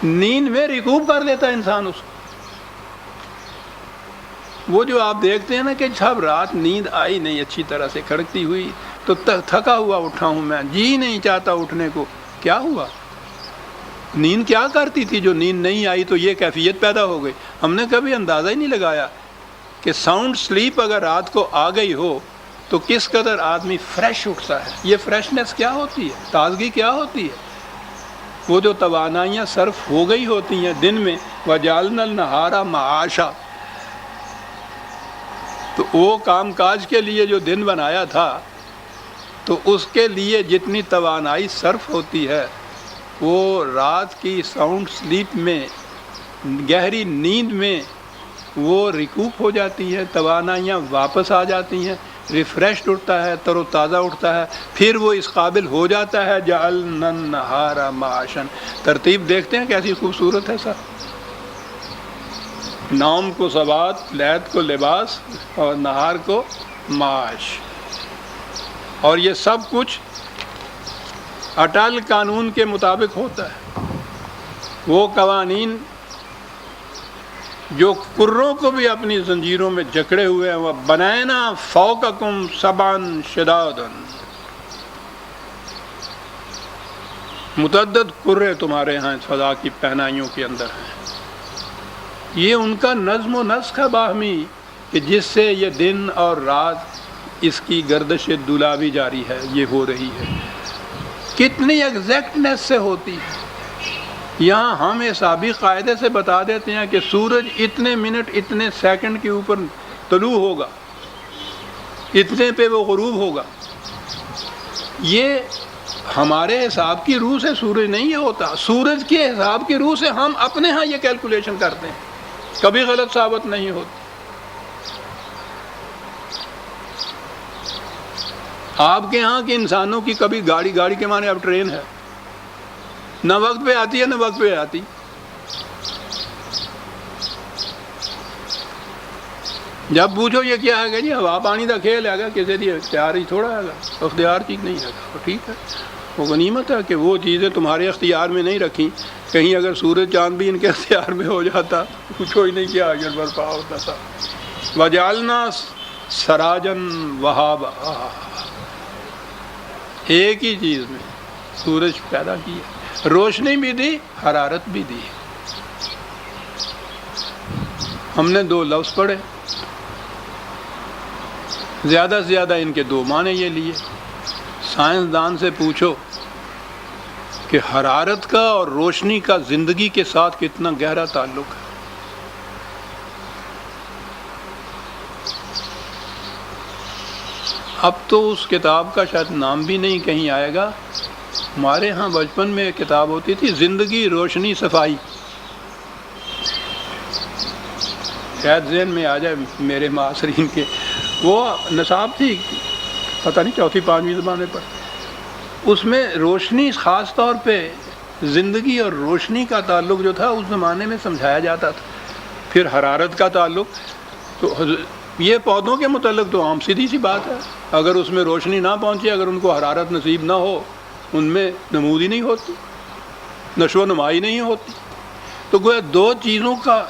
نیند میں ریکوپ کر لیتا ہے انسان اس کو۔ وہ جو آپ دیکھتے ہیں نا کہ جب رات نیند آئی نہیں اچھی طرح سے کھڑکتی ہوئی تو تھکا ہوا اٹھا ہوں میں، جی نہیں چاہتا اٹھنے کو، کیا ہوا؟ نیند کیا کرتی تھی جو نیند نہیں آئی تو یہ کیفیت پیدا ہو گئی؟ ہم نے کبھی اندازہ ہی نہیں لگایا کہ ساؤنڈ سلیپ اگر رات کو آ گئی ہو تو کس قدر آدمی فریش اٹھتا ہے۔ یہ فریشنس کیا ہوتی ہے، تازگی کیا ہوتی ہے؟ وہ جو توانائیاں صرف ہو گئی ہوتی ہیں دن میں، وَجَعَلْنَا النَّهَارَ مَعَاشًا، تو وہ کام کاج کے لیے جو دن بنایا تھا تو اس کے لیے جتنی توانائی صرف ہوتی ہے وہ رات کی ساؤنڈ سلیپ میں، گہری نیند میں وہ ریکوپ ہو جاتی ہے، توانائیاں واپس آ جاتی ہیں، ریفریشڈ اٹھتا ہے، تر و تازہ اٹھتا ہے، پھر وہ اس قابل ہو جاتا ہے جعلنا النہار معاشا۔ ترتیب دیکھتے ہیں کیسی خوبصورت ہے سر، نوم کو سبات، لیل کو لباس اور نہار کو معاش، اور یہ سب کچھ اٹل قانون کے مطابق ہوتا ہے۔ وہ قوانین جو کروں کو بھی اپنی زنجیروں میں جکڑے ہوئے ہیں، وہ بنائنا فوقکم سبعا شدادا، متعدد کرے تمہارے ہاں فضا کی پہنائیوں کے اندر ہیں۔ یہ ان کا نظم و نسق ہے باہمی کہ جس سے یہ دن اور رات اس کی گردش دولابی جاری ہے، یہ ہو رہی ہے، کتنی ایگزیکٹنیس سے ہوتی ہے۔ یہاں ہم حسابی قاعدے سے بتا دیتے ہیں کہ سورج اتنے منٹ اتنے سیکنڈ کے اوپر طلوع ہوگا، اتنے پہ وہ غروب ہوگا۔ یہ ہمارے حساب کی روح سے سورج نہیں یہ ہوتا، سورج کے حساب کی روح سے ہم اپنے ہاں یہ کیلکولیشن کرتے ہیں، کبھی غلط ثابت نہیں ہوتی۔ آپ کے ہاں کے انسانوں کی کبھی گاڑی کے معنی اب ٹرین ہے، نہ وقت پہ آتی ہے نہ وقت پہ آتی. جب پوچھو یہ کیا ہے جی ہوا پانی کا کھیل ہے گا, کسی دی اختیار ہی تھوڑا ہے گا, اختیار چیز نہیں ہے گا. ٹھیک ہے, وہ غنیمت ہے کہ وہ چیزیں تمہارے اختیار میں نہیں رکھیں. کہیں اگر سورج چاند بھی ان کے اختیار میں ہو جاتا پوچھو ہی نہیں کیا اجر برپا ہوتا تھا. وجعلنا سراجن وہابا, ایک ہی چیز میں سورج پیدا کیا, روشنی بھی دی, حرارت بھی دی. ہم نے دو لفظ پڑھے, زیادہ سے زیادہ ان کے دو معنی یہ لیے. سائنسدان سے پوچھو کہ حرارت کا اور روشنی کا زندگی کے ساتھ کتنا گہرا تعلق ہے. اب تو اس کتاب کا شاید نام بھی نہیں کہیں آئے گا. ہمارے ہاں بچپن میں ایک کتاب ہوتی تھی, زندگی روشنی صفائی. شاید ذہن میں آ جائے میرے معاصرین کے. وہ نصاب تھی پتہ نہیں چوتھی پانچویں زمانے پر. اس میں روشنی خاص طور پہ زندگی اور روشنی کا تعلق جو تھا اس زمانے میں سمجھایا جاتا تھا. پھر حرارت کا تعلق, تو یہ پودوں کے متعلق تو عام سیدھی سی بات ہے. اگر اس میں روشنی نہ پہنچے, اگر ان کو حرارت نصیب نہ ہو, ان میں نمودی نہیں ہوتی, نشو و نمائی نہیں ہوتی. تو گویا دو چیزوں کا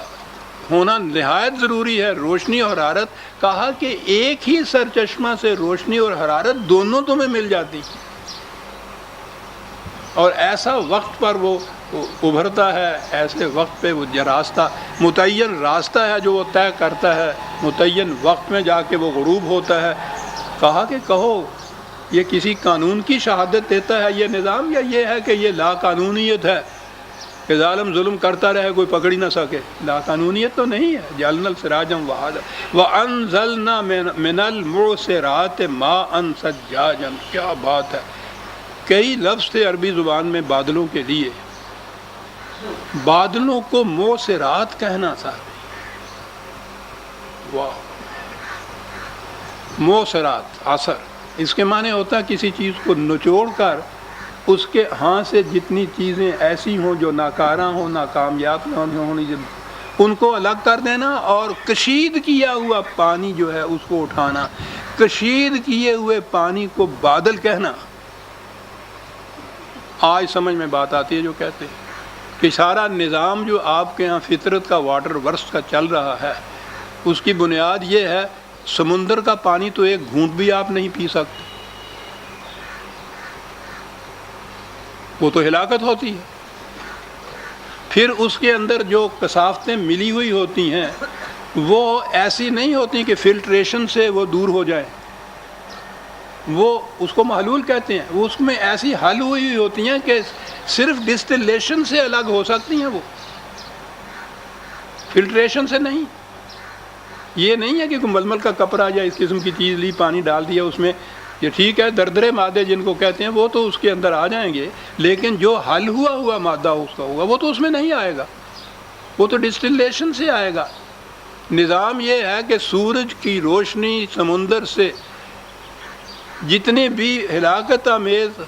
ہونا نہایت ضروری ہے, روشنی اور حرارت. کہا کہ ایک ہی سرچشمہ سے روشنی اور حرارت دونوں تمہیں مل جاتی, اور ایسا وقت پر وہ ابھرتا ہے, ایسے وقت پہ وہ راستہ, متعین راستہ ہے جو وہ طے کرتا ہے, متعین وقت میں جا کے وہ غروب ہوتا ہے. کہا کہ کہو یہ کسی قانون کی شہادت دیتا ہے یہ نظام, یا یہ ہے کہ یہ لا قانونیت ہے کہ ظالم ظلم کرتا رہے کوئی پکڑ ہی نہ سکے. لا قانونیت تو نہیں ہے. جعلنا سراجا وہاجا وانزلنا من المعصرات ماء ثجاجا. کیا بات ہے, کئی لفظ تھے عربی زبان میں بادلوں کے لیے. بادلوں کو معصرات کہنا تھا. واہ, معصرات عصر, اس کے معنی ہوتا ہے کسی چیز کو نچوڑ کر اس کے ہاں سے جتنی چیزیں ایسی ہوں جو ناکارہ ہوں, ناکامیاب ہوں, ان کو الگ کر دینا, اور کشید کیا ہوا پانی جو ہے اس کو اٹھانا. کشید کیے ہوئے پانی کو بادل کہنا. آج سمجھ میں بات آتی ہے جو کہتے ہیں کہ سارا نظام جو آپ کے ہاں فطرت کا واٹر ورس کا چل رہا ہے, اس کی بنیاد یہ ہے سمندر کا پانی تو ایک گھونٹ بھی آپ نہیں پی سکتے, وہ تو ہلاکت ہوتی ہے. پھر اس کے اندر جو کثافتیں ملی ہوئی ہوتی ہیں وہ ایسی نہیں ہوتی کہ فلٹریشن سے وہ دور ہو جائیں, وہ اس کو محلول کہتے ہیں. وہ اس میں ایسی حل ہوئی ہوتی ہیں کہ صرف ڈسٹلیشن سے الگ ہو سکتی ہیں, وہ فلٹریشن سے نہیں. یہ نہیں ہے کہ کوئی ململ کا کپڑا یا اس قسم کی چیز لی, پانی ڈال دیا اس میں, یہ ٹھیک ہے دردرے مادے جن کو کہتے ہیں وہ تو اس کے اندر آ جائیں گے, لیکن جو حل ہوا مادہ اس کا ہوگا وہ تو اس میں نہیں آئے گا, وہ تو ڈسٹلیشن سے آئے گا. نظام یہ ہے کہ سورج کی روشنی سمندر سے جتنے بھی ہلاکت آمیز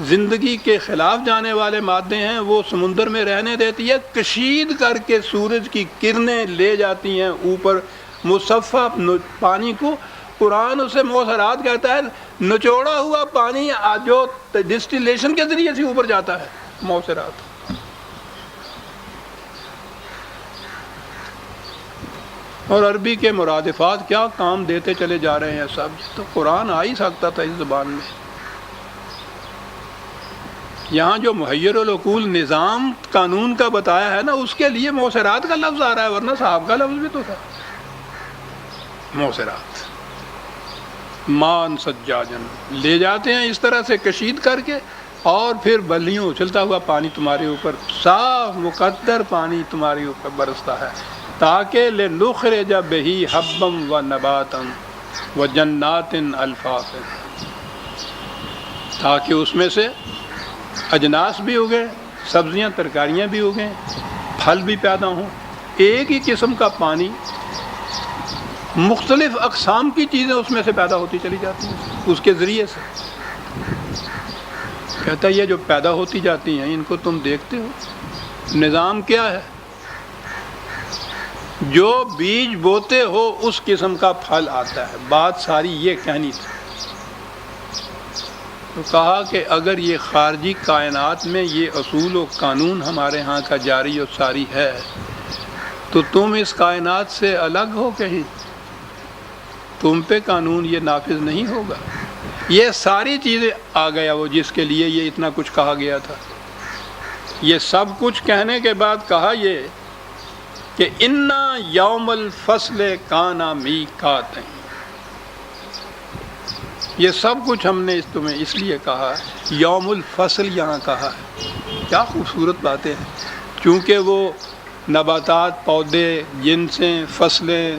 زندگی کے خلاف جانے والے مادے ہیں وہ سمندر میں رہنے دیتی ہے, کشید کر کے سورج کی کرنیں لے جاتی ہیں اوپر مصفہ پانی کو. قرآن اسے معصرات کہتا ہے, نچوڑا ہوا پانی جو ڈسٹیلیشن کے ذریعے سے اوپر جاتا ہے, معصرات. اور عربی کے مرادفات کیا کام دیتے چلے جا رہے ہیں سب. تو قرآن آ ہی سکتا تھا اس زبان میں. یہاں جو محیر العقول نظام قانون کا بتایا ہے نا, اس کے لیے معصرات کا لفظ آ رہا ہے, ورنہ صاحب کا لفظ بھی تو تھا. معصرات مان سجاجن لے جاتے ہیں اس طرح سے کشید کر کے, اور پھر بلیوں اچھلتا ہوا پانی تمہارے اوپر, صاف مقدر پانی تمہارے اوپر برستا ہے, تاکہ لنخرج بہ حبا و نباتا و جنات الفافا, تاکہ اس میں سے اجناس بھی اگیں, سبزیاں ترکاریاں بھی اگیں, پھل بھی پیدا ہوں. ایک ہی قسم کا پانی مختلف اقسام کی چیزیں اس میں سے پیدا ہوتی چلی جاتی ہیں اس کے ذریعے سے. کہتا ہے یہ جو پیدا ہوتی جاتی ہیں ان کو تم دیکھتے ہو، نظام کیا ہے؟ جو بیج بوتے ہو اس قسم کا پھل آتا ہے۔ بات ساری یہ کہنی تھی۔ تو کہا کہ اگر یہ خارجی کائنات میں یہ اصول و قانون ہمارے ہاں کا جاری و ساری ہے تو تم اس کائنات سے الگ ہو کہیں، تم پہ قانون یہ نافذ نہیں ہوگا۔ یہ ساری چیزیں آ گیا وہ جس کے لیے یہ اتنا کچھ کہا گیا تھا۔ یہ سب کچھ کہنے کے بعد کہا یہ کہ انا یوم الفصل کانا میقاتہ، یہ سب کچھ ہم نے تمہیں اس لیے کہا، یوم الفصل یہاں کہا ہے۔ کیا خوبصورت باتیں ہیں، چونکہ وہ نباتات، پودے، جنسیں، فصلیں،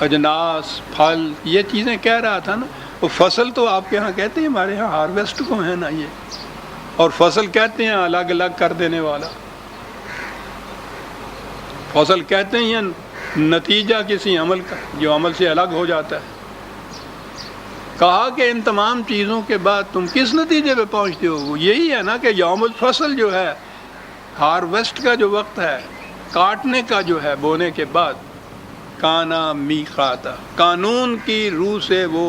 اجناس، پھل، یہ چیزیں کہہ رہا تھا نا۔ وہ فصل تو آپ کے ہاں کہتے ہیں، ہمارے ہاں ہارویسٹ کو ہے نا یہ، اور فصل کہتے ہیں الگ الگ کر دینے والا، فصل کہتے ہیں نتیجہ کسی عمل کا جو عمل سے الگ ہو جاتا ہے۔ کہا کہ ان تمام چیزوں کے بعد تم کس نتیجے پہ پہنچتے ہو؟ وہ یہی ہے نا کہ یوم الفصل جو ہے، ہارویسٹ کا جو وقت ہے، کاٹنے کا جو ہے، بونے کے بعد، کانا میقاتا، قانون کی روح سے وہ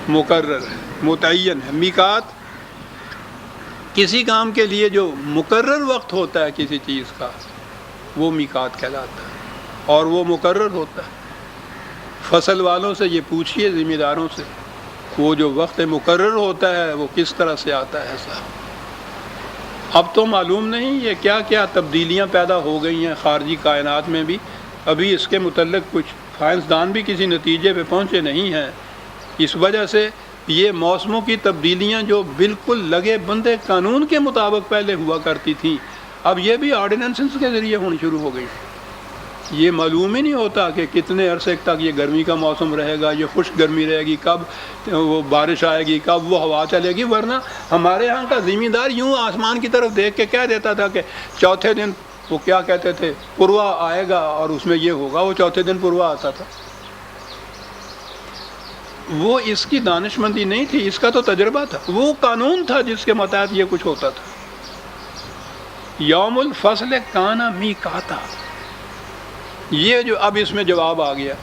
مقرر ہے، متعین ہے۔ میقات کسی کام کے لیے جو مقرر وقت ہوتا ہے کسی چیز کا، وہ میقات کہلاتا ہے، اور وہ مقرر ہوتا ہے۔ فصل والوں سے یہ پوچھئے، ذمہ داروں سے، وہ جو وقت مقرر ہوتا ہے وہ کس طرح سے آتا ہے ایسا؟ اب تو معلوم نہیں یہ کیا کیا تبدیلیاں پیدا ہو گئی ہیں خارجی کائنات میں بھی، ابھی اس کے متعلق کچھ سائنسدان بھی کسی نتیجے پہ پہنچے نہیں ہیں۔ اس وجہ سے یہ موسموں کی تبدیلیاں جو بالکل لگے بندے قانون کے مطابق پہلے ہوا کرتی تھیں، اب یہ بھی آرڈیننسز کے ذریعے ہونی شروع ہو گئی۔ یہ معلوم ہی نہیں ہوتا کہ کتنے عرصے تک یہ گرمی کا موسم رہے گا، یہ خشک گرمی رہے گی، کب وہ بارش آئے گی، کب وہ ہوا چلے گی۔ ورنہ ہمارے ہاں کا ذمہ دار یوں آسمان کی طرف دیکھ کے کہہ دیتا تھا کہ چوتھے دن وہ کیا کہتے تھے، پروا آئے گا اور اس میں یہ ہوگا، وہ چوتھے دن پروا آتا تھا۔ وہ اس کی دانش مندی نہیں تھی، اس کا تو تجربہ تھا، وہ قانون تھا جس کے متحد یہ کچھ ہوتا تھا۔ یوم الفصل کانا میقاتا، یہ جو اب اس میں جواب آ گیا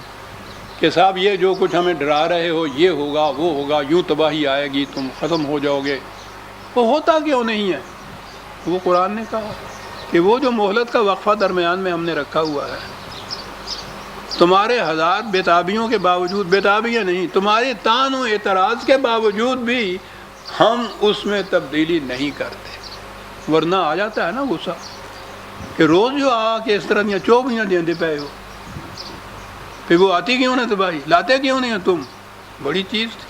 کہ صاحب یہ جو کچھ ہمیں ڈرا رہے ہو، یہ ہوگا، وہ ہوگا، یوں تباہی آئے گی، تم ختم ہو جاؤ گے، وہ ہوتا کیوں نہیں ہے؟ وہ قرآن نے کہا کہ وہ جو مہلت کا وقفہ درمیان میں ہم نے رکھا ہوا ہے، تمہارے ہزار بےتابیوں کے باوجود، بےتابیاں نہیں، تمہاری طعن و اعتراض کے باوجود بھی ہم اس میں تبدیلی نہیں کرتے۔ ورنہ آ جاتا ہے نا غصہ کہ روز جو آ کے اس طرح دیا چوبیاں دیندے پے ہو، پھر وہ آتی کیوں نہ تباہی، لاتے کیوں نہیں ہو تم؟ بڑی چیز تھی۔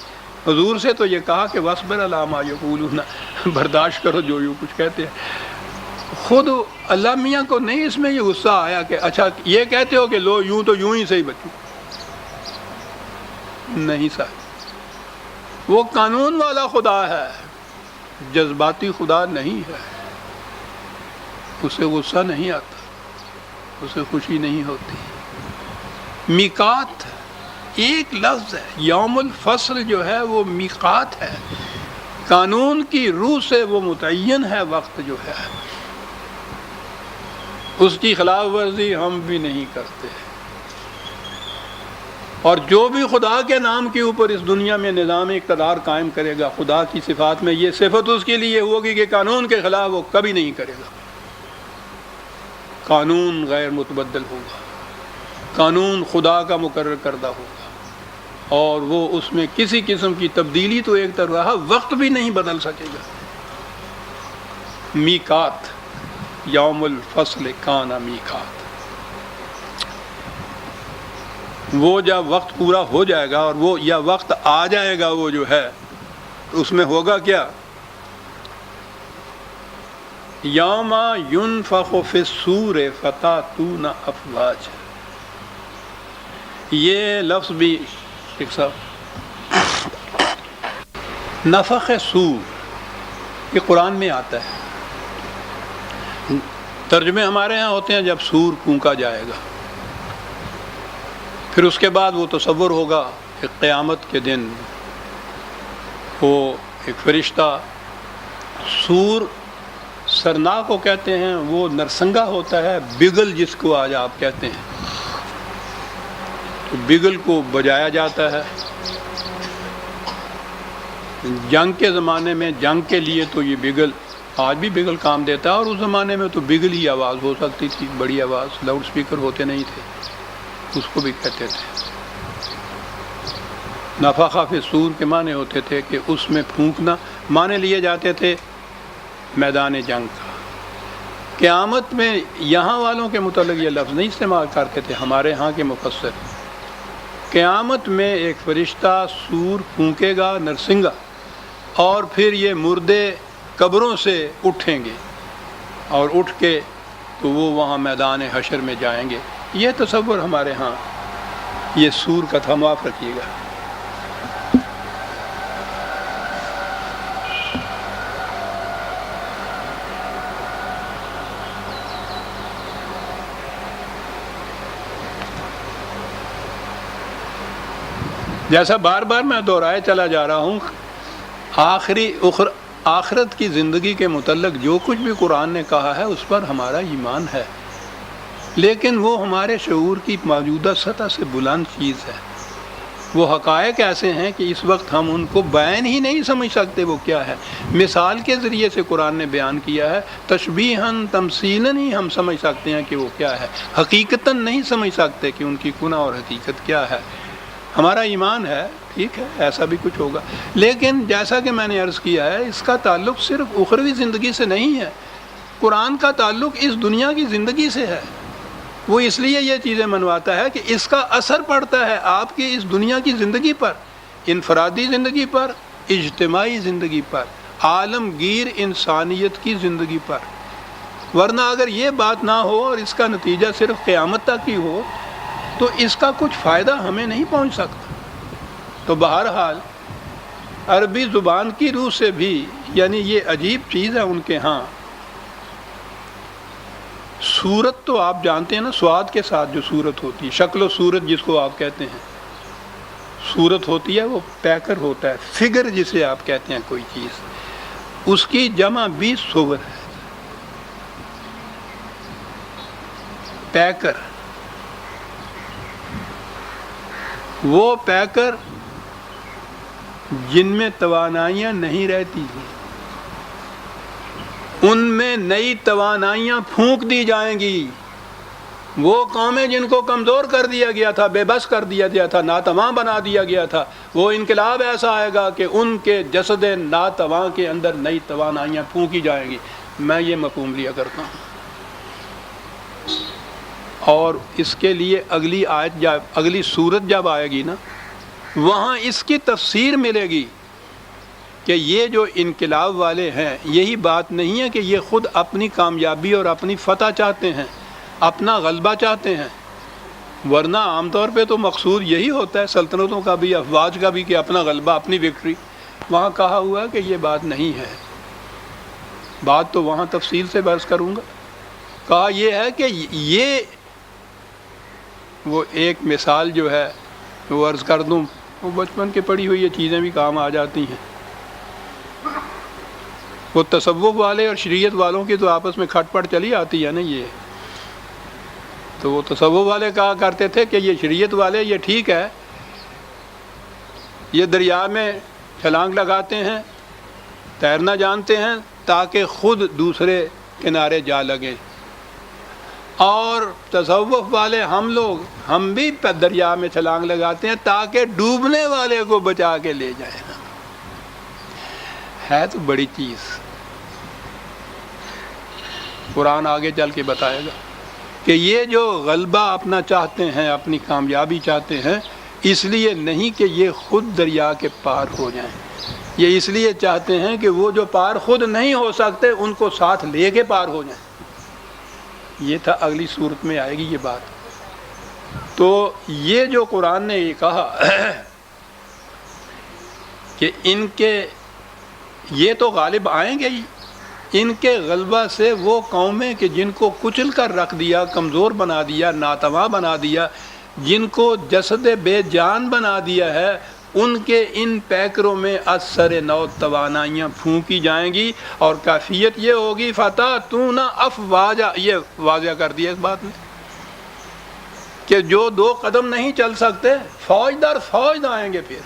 حضور سے تو یہ کہا کہ وَاصْبِرْ عَلَىٰ مَا يَقُولُونَ، برداشت کرو جو یوں کچھ کہتے ہیں۔ خود اللہ میاں کو نہیں اس میں یہ غصہ آیا کہ اچھا یہ کہتے ہو کہ لو یوں تو یوں ہی صحیح بچوں، نہیں صاحب، وہ قانون والا خدا ہے، جذباتی خدا نہیں ہے، اسے غصہ نہیں آتا، اسے خوشی نہیں ہوتی۔ میقات ایک لفظ ہے، یوم الفصل جو ہے وہ میقات ہے، قانون کی روح سے وہ متعین ہے وقت جو ہے، اس کی خلاف ورزی ہم بھی نہیں کرتے۔ اور جو بھی خدا کے نام کے اوپر اس دنیا میں نظام اقتدار قائم کرے گا، خدا کی صفات میں یہ صفت اس کے لیے ہوگی کہ قانون کے خلاف وہ کبھی نہیں کرے گا۔ قانون غیر متبدل ہوگا، قانون خدا کا مقرر کردہ ہوگا، اور وہ اس میں کسی قسم کی تبدیلی تو ایک طرح وقت بھی نہیں بدل سکے گا۔ میقات، یوم الفصل کانا میقات، وہ جب وقت پورا ہو جائے گا اور وہ یا وقت آ جائے گا، وہ جو ہے اس میں ہوگا کیا؟ یوم ینفخ فی الصور فتأتون افواجا، یہ لفظ بھی ایک صاحب نفخ صور یہ قرآن میں آتا ہے، ترجمے ہمارے ہاں ہوتے ہیں جب سور پھونکا جائے گا، پھر اس کے بعد وہ تصور ہوگا کہ قیامت کے دن وہ ایک فرشتہ سور سرنا کو کہتے ہیں، وہ نرسنگا ہوتا ہے، بگل جس کو آج آپ کہتے ہیں، تو بگل کو بجایا جاتا ہے۔ جنگ کے زمانے میں جنگ کے لیے تو یہ بگل، آج بھی بگل کام دیتا ہے، اور اس زمانے میں تو بگل ہی آواز ہو سکتی تھی، بڑی آواز، لاؤڈ سپیکر ہوتے نہیں تھے، اس کو بھی کہتے تھے۔ نفخ فی الصور کے معنی ہوتے تھے کہ اس میں پھونکنا، معنی لیے جاتے تھے میدان جنگ کا۔ قیامت میں یہاں والوں کے متعلق یہ لفظ نہیں استعمال کرتے تھے، ہمارے ہاں کے مفسر۔ قیامت میں ایک فرشتہ سور پھونکے گا، نرسنگا، اور پھر یہ مردے قبروں سے اٹھیں گے، اور اٹھ کے تو وہ وہاں میدان حشر میں جائیں گے۔ یہ تصور ہمارے ہاں یہ سور کا تھا، معاف رکھیے گا۔ جیسا بار بار میں دہرائے چلا جا رہا ہوں، آخرت کی زندگی کے متعلق جو کچھ بھی قرآن نے کہا ہے اس پر ہمارا ایمان ہے، لیکن وہ ہمارے شعور کی موجودہ سطح سے بلند چیز ہے۔ وہ حقائق ایسے ہیں کہ اس وقت ہم ان کو بیان ہی نہیں سمجھ سکتے وہ کیا ہے۔ مثال کے ذریعے سے قرآن نے بیان کیا ہے، تشبیہاً تمثیلاً ہی ہم سمجھ سکتے ہیں کہ وہ کیا ہے، حقیقتاً نہیں سمجھ سکتے کہ ان کی کنہ اور حقیقت کیا ہے۔ ہمارا ایمان ہے، ٹھیک ہے، ایسا بھی کچھ ہوگا، لیکن جیسا کہ میں نے عرض کیا ہے، اس کا تعلق صرف اخروی زندگی سے نہیں ہے، قرآن کا تعلق اس دنیا کی زندگی سے ہے۔ وہ اس لیے یہ چیزیں منواتا ہے کہ اس کا اثر پڑتا ہے آپ کی اس دنیا کی زندگی پر، انفرادی زندگی پر، اجتماعی زندگی پر، عالمگیر انسانیت کی زندگی پر۔ ورنہ اگر یہ بات نہ ہو اور اس کا نتیجہ صرف قیامت تک ہی ہو تو اس کا کچھ فائدہ ہمیں نہیں پہنچ سکتا۔ تو بہرحال عربی زبان کی روح سے بھی، یعنی یہ عجیب چیز ہے ان کے ہاں، صورت تو آپ جانتے ہیں نا، سواد کے ساتھ جو صورت ہوتی ہے، شکل و صورت جس کو آپ کہتے ہیں، صورت ہوتی ہے، وہ پیکر ہوتا ہے، فگر جسے آپ کہتے ہیں کوئی چیز، اس کی جمع بھی صور ہے، پیکر۔ وہ پیکر جن میں توانائیاں نہیں رہتی ہیں، ان میں نئی توانائیاں پھونک دی جائیں گی۔ وہ قومیں جن کو کمزور کر دیا گیا تھا، بے بس کر دیا گیا تھا، ناتواں بنا دیا گیا تھا، وہ انقلاب ایسا آئے گا کہ ان کے جسد ناتواں کے اندر نئی توانائیاں پھونکی جائیں گی۔ میں یہ مفہوم لیا کرتا ہوں، اور اس کے لیے اگلی آیت اگلی صورت جب آئے گی نا، وہاں اس کی تفسیر ملے گی کہ یہ جو انقلاب والے ہیں، یہی بات نہیں ہے کہ یہ خود اپنی کامیابی اور اپنی فتح چاہتے ہیں، اپنا غلبہ چاہتے ہیں، ورنہ عام طور پہ تو مقصود یہی ہوتا ہے سلطنتوں کا بھی، افواج کا بھی، کہ اپنا غلبہ، اپنی وکٹری۔ وہاں کہا ہوا ہے کہ یہ بات نہیں ہے، بات تو وہاں تفصیل سے برس کروں گا۔ کہا یہ ہے کہ یہ وہ ایک مثال جو ہے وہ عرض کر دوں، وہ بچپن کے پڑھی ہوئی یہ چیزیں بھی کام آ جاتی ہیں۔ وہ تصوف والے اور شریعت والوں کی تو آپس میں کھٹ پٹ چلی آتی ہے نا، یہ تو وہ تصوف والے کہا کرتے تھے کہ یہ شریعت والے یہ ٹھیک ہے، یہ دریا میں چھلانگ لگاتے ہیں، تیرنا جانتے ہیں تاکہ خود دوسرے کنارے جا لگیں، اور تصوف والے ہم بھی دریا میں چھلانگ لگاتے ہیں تاکہ ڈوبنے والے کو بچا کے لے جائیں۔ ہے تو بڑی چیز، قرآن آگے چل کے بتائے گا کہ یہ جو غلبہ اپنا چاہتے ہیں، اپنی کامیابی چاہتے ہیں، اس لیے نہیں کہ یہ خود دریا کے پار ہو جائیں، یہ اس لیے چاہتے ہیں کہ وہ جو پار خود نہیں ہو سکتے ان کو ساتھ لے کے پار ہو جائیں۔ یہ تھا، اگلی صورت میں آئے گی یہ بات۔ تو یہ جو قرآن نے یہ کہا کہ ان کے یہ تو غالب آئیں گے ہی، ان کے غلبہ سے وہ قومیں کہ جن کو کچل کر رکھ دیا، کمزور بنا دیا، ناتواں بنا دیا، جن کو جسد بے جان بنا دیا ہے، ان کے ان پیکروں میں اثر نو توانائیاں پھونکی جائیں گی، اور کیفیت یہ ہوگی فتاتون افواجا، یہ واضح کر دیا اس بات میں کہ جو 2 قدم نہیں چل سکتے فوج در فوج آئیں گے، پھر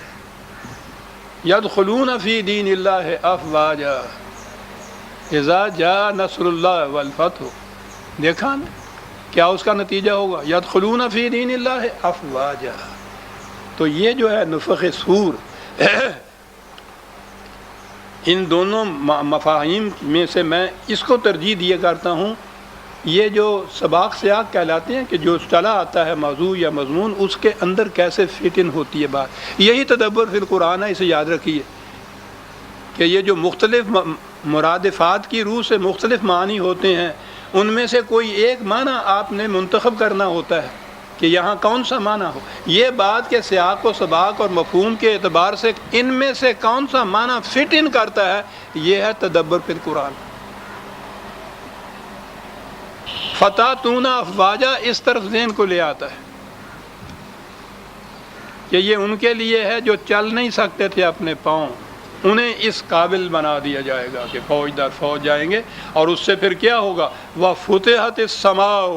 یدخلون فی دین اللہ افواجا اذا جاء نصر اللہ والفتح، دیکھا نا کیا اس کا نتیجہ ہوگا، یدخلون فی دین اللہ افواجا۔ تو یہ جو ہے نفخ صور، ان دونوں مفاہیم میں سے میں اس کو ترجیح دیا کرتا ہوں، یہ جو سباق سیاق کہلاتے ہیں کہ جو چلا آتا ہے موضوع یا مضمون، اس کے اندر کیسے فٹ ان ہوتی ہے بات، یہی تدبر فی القرآن ہے۔ اسے یاد رکھیے کہ یہ جو مختلف مرادفات کی روح سے مختلف معنی ہوتے ہیں، ان میں سے کوئی ایک معنی آپ نے منتخب کرنا ہوتا ہے کہ یہاں کون سا معنی ہو۔ یہ بات کہ سیاق و سباق اور مفہوم کے اعتبار سے ان میں سے کون سا معنی فٹ ان کرتا ہے، یہ ہے تدبر فی القرآن۔ فتاتون افواجا اس طرف ذہن کو لے آتا ہے کہ یہ ان کے لیے ہے جو چل نہیں سکتے تھے اپنے پاؤں، انہیں اس قابل بنا دیا جائے گا کہ فوج در فوج جائیں گے، اور اس سے پھر کیا ہوگا، وَفُتِحَتِ السَّمَاءُ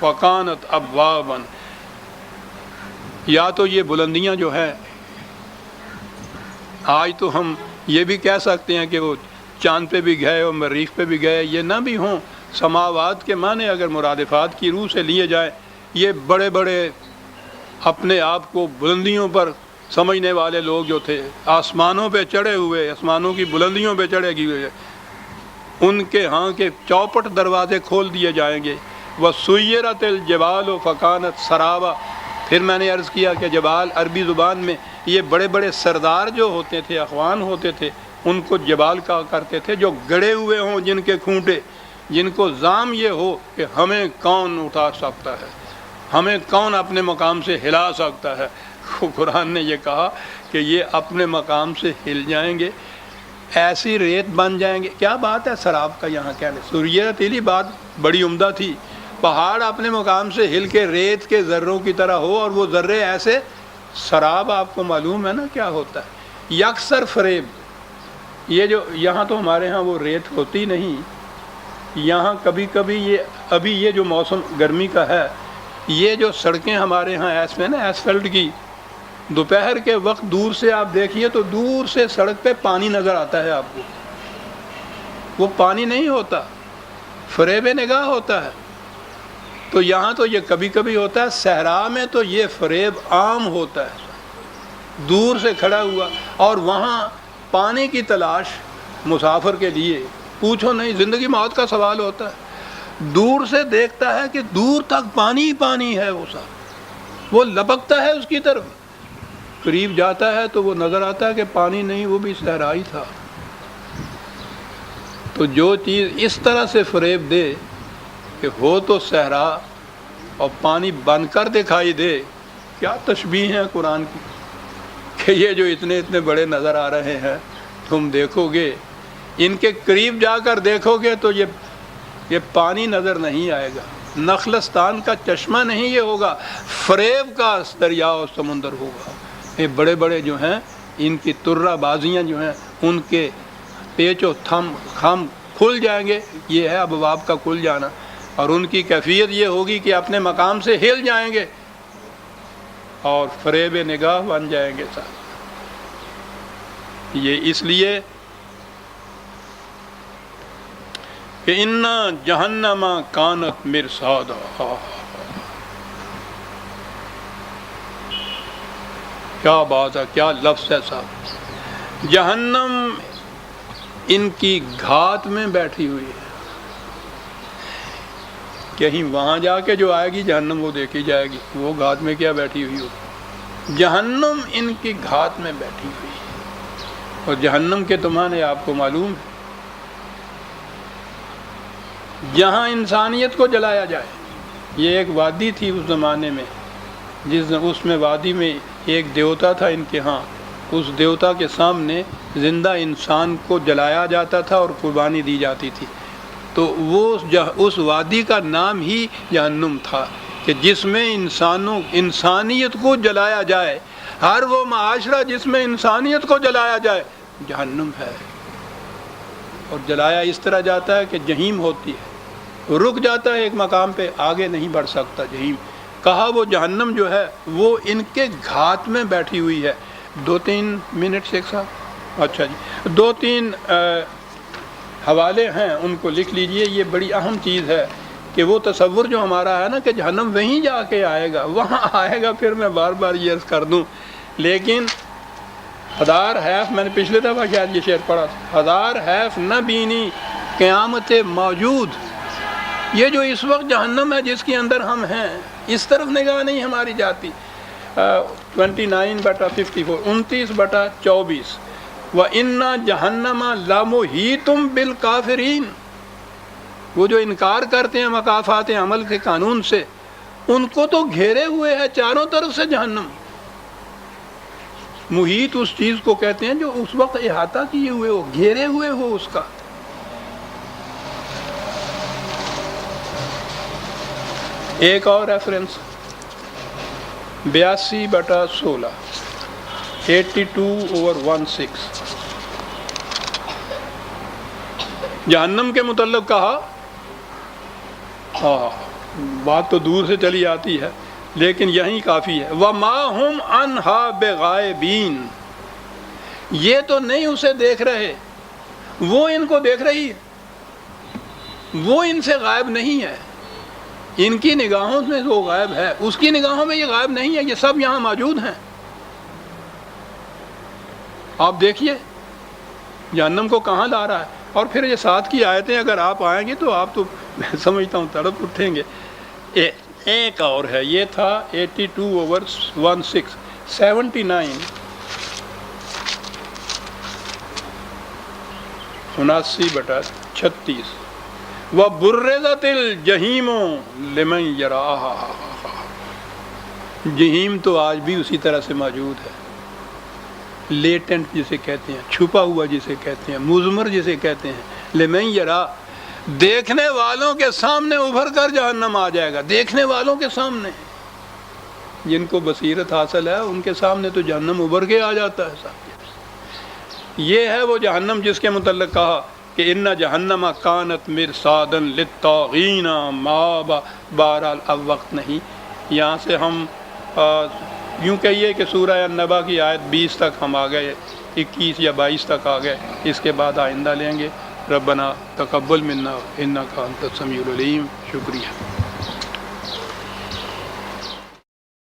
وَكَانَتْ أَبْوَابًا۔ یا تو یہ بلندیاں جو ہیں، آج تو ہم یہ بھی کہہ سکتے ہیں کہ وہ چاند پہ بھی گئے اور مریخ پہ بھی گئے، یہ نہ بھی ہوں، سماوات کے معنی اگر مرادفات کی روح سے لیے جائیں، یہ بڑے بڑے اپنے آپ کو بلندیوں پر سمجھنے والے لوگ جو تھے، آسمانوں پہ چڑھے ہوئے، آسمانوں کی بلندیوں پہ چڑھے ہوئے، ان کے ہاں کے چوپٹ دروازے کھول دیے جائیں گے۔ وَسُيِّرَتِ الْجِبَالُ فَكَانَتْ سَرَابًا۔ پھر میں نے عرض کیا کہ جبال عربی زبان میں یہ بڑے بڑے سردار جو ہوتے تھے، اخوان ہوتے تھے، ان کو جبال کہا کرتے تھے، جو گڑے ہوئے ہوں، جن کے کھونٹے، جن کو زام یہ ہو کہ ہمیں کون اٹھا سکتا ہے، ہمیں کون اپنے مقام سے ہلا سکتا ہے۔ قرآن نے یہ کہا کہ یہ اپنے مقام سے ہل جائیں گے، ایسی ریت بن جائیں گے۔ کیا بات ہے سراب کا یہاں کہنے، سوریہ تیلی بات بڑی عمدہ تھی، پہاڑ اپنے مقام سے ہل کے ریت کے ذروں کی طرح ہو، اور وہ ذرے ایسے، سراب آپ کو معلوم ہے نا کیا ہوتا ہے، یکسر فریب۔ یہ جو یہاں تو ہمارے ہاں وہ ریت ہوتی نہیں، یہاں کبھی کبھی یہ ابھی یہ جو موسم گرمی کا ہے، یہ جو سڑکیں ہمارے ہاں ایسفلٹ کی، دوپہر کے وقت دور سے آپ دیکھیے تو دور سے سڑک پہ پانی نظر آتا ہے آپ کو، وہ پانی نہیں ہوتا، فریب نگاہ ہوتا ہے۔ تو یہاں تو یہ کبھی کبھی ہوتا ہے، صحرا میں تو یہ فریب عام ہوتا ہے، دور سے کھڑا ہوا، اور وہاں پانی کی تلاش مسافر کے لیے پوچھو نہیں، زندگی موت کا سوال ہوتا ہے۔ دور سے دیکھتا ہے کہ دور تک پانی ہی پانی ہے، وہ سب وہ لپکتا ہے اس کی طرف، قریب جاتا ہے تو وہ نظر آتا ہے کہ پانی نہیں، وہ بھی صحرا ہی تھا۔ تو جو چیز اس طرح سے فریب دے کہ ہو تو صحرا اور پانی بن کر دکھائی دے، کیا تشبیہ ہے قرآن کی، کہ یہ جو اتنے اتنے بڑے نظر آ رہے ہیں، تم دیکھو گے، ان کے قریب جا کر دیکھو گے تو یہ پانی نظر نہیں آئے گا، نخلستان کا چشمہ نہیں یہ ہوگا، فریب کا دریا و سمندر ہوگا۔ یہ بڑے بڑے جو ہیں، ان کی ترہ بازیاں جو ہیں، ان کے پیچ و خم کھل جائیں گے، یہ ہے ابواب کا کھل جانا، اور ان کی کیفیت یہ ہوگی کہ اپنے مقام سے ہل جائیں گے اور فریب نگاہ بن جائیں گے ساتھ۔ یہ اس لیے کہ اِنَّا جہنم کانت مرصادا، کیا بات ہے، کیا لفظ ہے صاحب، جہنم ان کی گھات میں بیٹھی ہوئی ہے، کہیں وہاں جا کے جو آئے گی جہنم وہ دیکھی جائے گی، وہ گھات میں کیا بیٹھی ہوئی ہو، جہنم ان کی گھات میں بیٹھی ہوئی ہے۔ اور جہنم کے تمہارے آپ کو معلوم ہے، جہاں انسانیت کو جلایا جائے۔ یہ ایک وادی تھی اس زمانے میں، اس میں وادی میں ایک دیوتا تھا ان کے ہاں، اس دیوتا کے سامنے زندہ انسان کو جلایا جاتا تھا اور قربانی دی جاتی تھی، تو وہ اس وادی کا نام ہی جہنم تھا، کہ جس میں انسانیت کو جلایا جائے، ہر وہ معاشرہ جس میں انسانیت کو جلایا جائے جہنم ہے، اور جلایا اس طرح جاتا ہے کہ جہیم ہوتی ہے، رک جاتا ہے ایک مقام پہ، آگے نہیں بڑھ سکتا جہیم کہا۔ وہ جہنم جو ہے وہ ان کے گھات میں بیٹھی ہوئی ہے۔ 2-3 منٹ شیخ صاحب، اچھا جی، 2-3 حوالے ہیں، ان کو لکھ لیجئے۔ یہ بڑی اہم چیز ہے کہ وہ تصور جو ہمارا ہے نا کہ جہنم وہیں جا کے آئے گا، وہاں آئے گا، پھر میں بار بار یہ عرض کر دوں، لیکن ہزار حیف، میں نے پچھلے دفعہ شاید یہ شعر پڑھا تھا، ہزار حیف نہ بینی قیامت موجود۔ یہ جو اس وقت جہنم ہے جس کے اندر ہم ہیں، اس طرف نگاہ نہیں ہماری جاتی۔ 29/54، 29/24، وَإِنَّ جَهَنَّمَ لَمُحِيطٌ بِالْكَافِرِينَ۔ وہ جو انکار کرتے ہیں مکافات عمل کے قانون سے، ان کو تو گھیرے ہوئے ہے چاروں طرف سے جہنم۔ محیط اس چیز کو کہتے ہیں جو اس وقت احاطہ کیے ہوئے ہو، گھیرے ہوئے ہو اس کا۔ ایک اور ریفرنس 82/16، 82/16، جہنم کے متعلق کہا، بات تو دور سے چلی آتی ہے لیکن یہیں کافی ہے۔ وَمَا هُمْ عَنْهَا بِغَائِبِينَ، یہ تو نہیں اسے دیکھ رہے، وہ ان کو دیکھ رہی ہے، وہ ان سے غائب نہیں ہے، ان کی نگاہوں میں وہ غائب ہے، اس کی نگاہوں میں یہ غائب نہیں ہے، یہ سب یہاں موجود ہیں۔ آپ دیکھیے جہنم کو کہاں لا رہا ہے، اور پھر یہ ساتھ کی آیتیں اگر آپ آئیں گے تو آپ تو میں سمجھتا ہوں تڑپ اٹھیں گے۔ ایک اور ہے، یہ تھا 82/16، 79، 79/36، وَبُرِّزَتِ الْجَحِيمُ لِمَنْ يَرَاهَا۔ جہیم تو آج بھی اسی طرح سے موجود ہے، لیٹنٹ جسے کہتے ہیں، چھپا ہوا جسے کہتے ہیں، مضمر جسے کہتے ہیں، لمن یرا، دیکھنے والوں کے سامنے ابھر کر جہنم آ جائے گا، دیکھنے والوں کے سامنے، جن کو بصیرت حاصل ہے ان کے سامنے تو جہنم ابھر کے آ جاتا ہے صاحب۔ یہ ہے وہ جہنم جس کے متعلق کہا کہ ان جہنم کانت مرصادا للطاغین مآبا۔ بہرحال اب وقت نہیں، یہاں سے ہم یوں کہیے کہ سورہ النبا کی آیت 20 تک ہم آ گئے، 21 یا 22 تک آ گئے، اس کے بعد آئندہ لیں گے۔ ربنا تقبل منا انک انت السمیع العلیم۔ شکریہ۔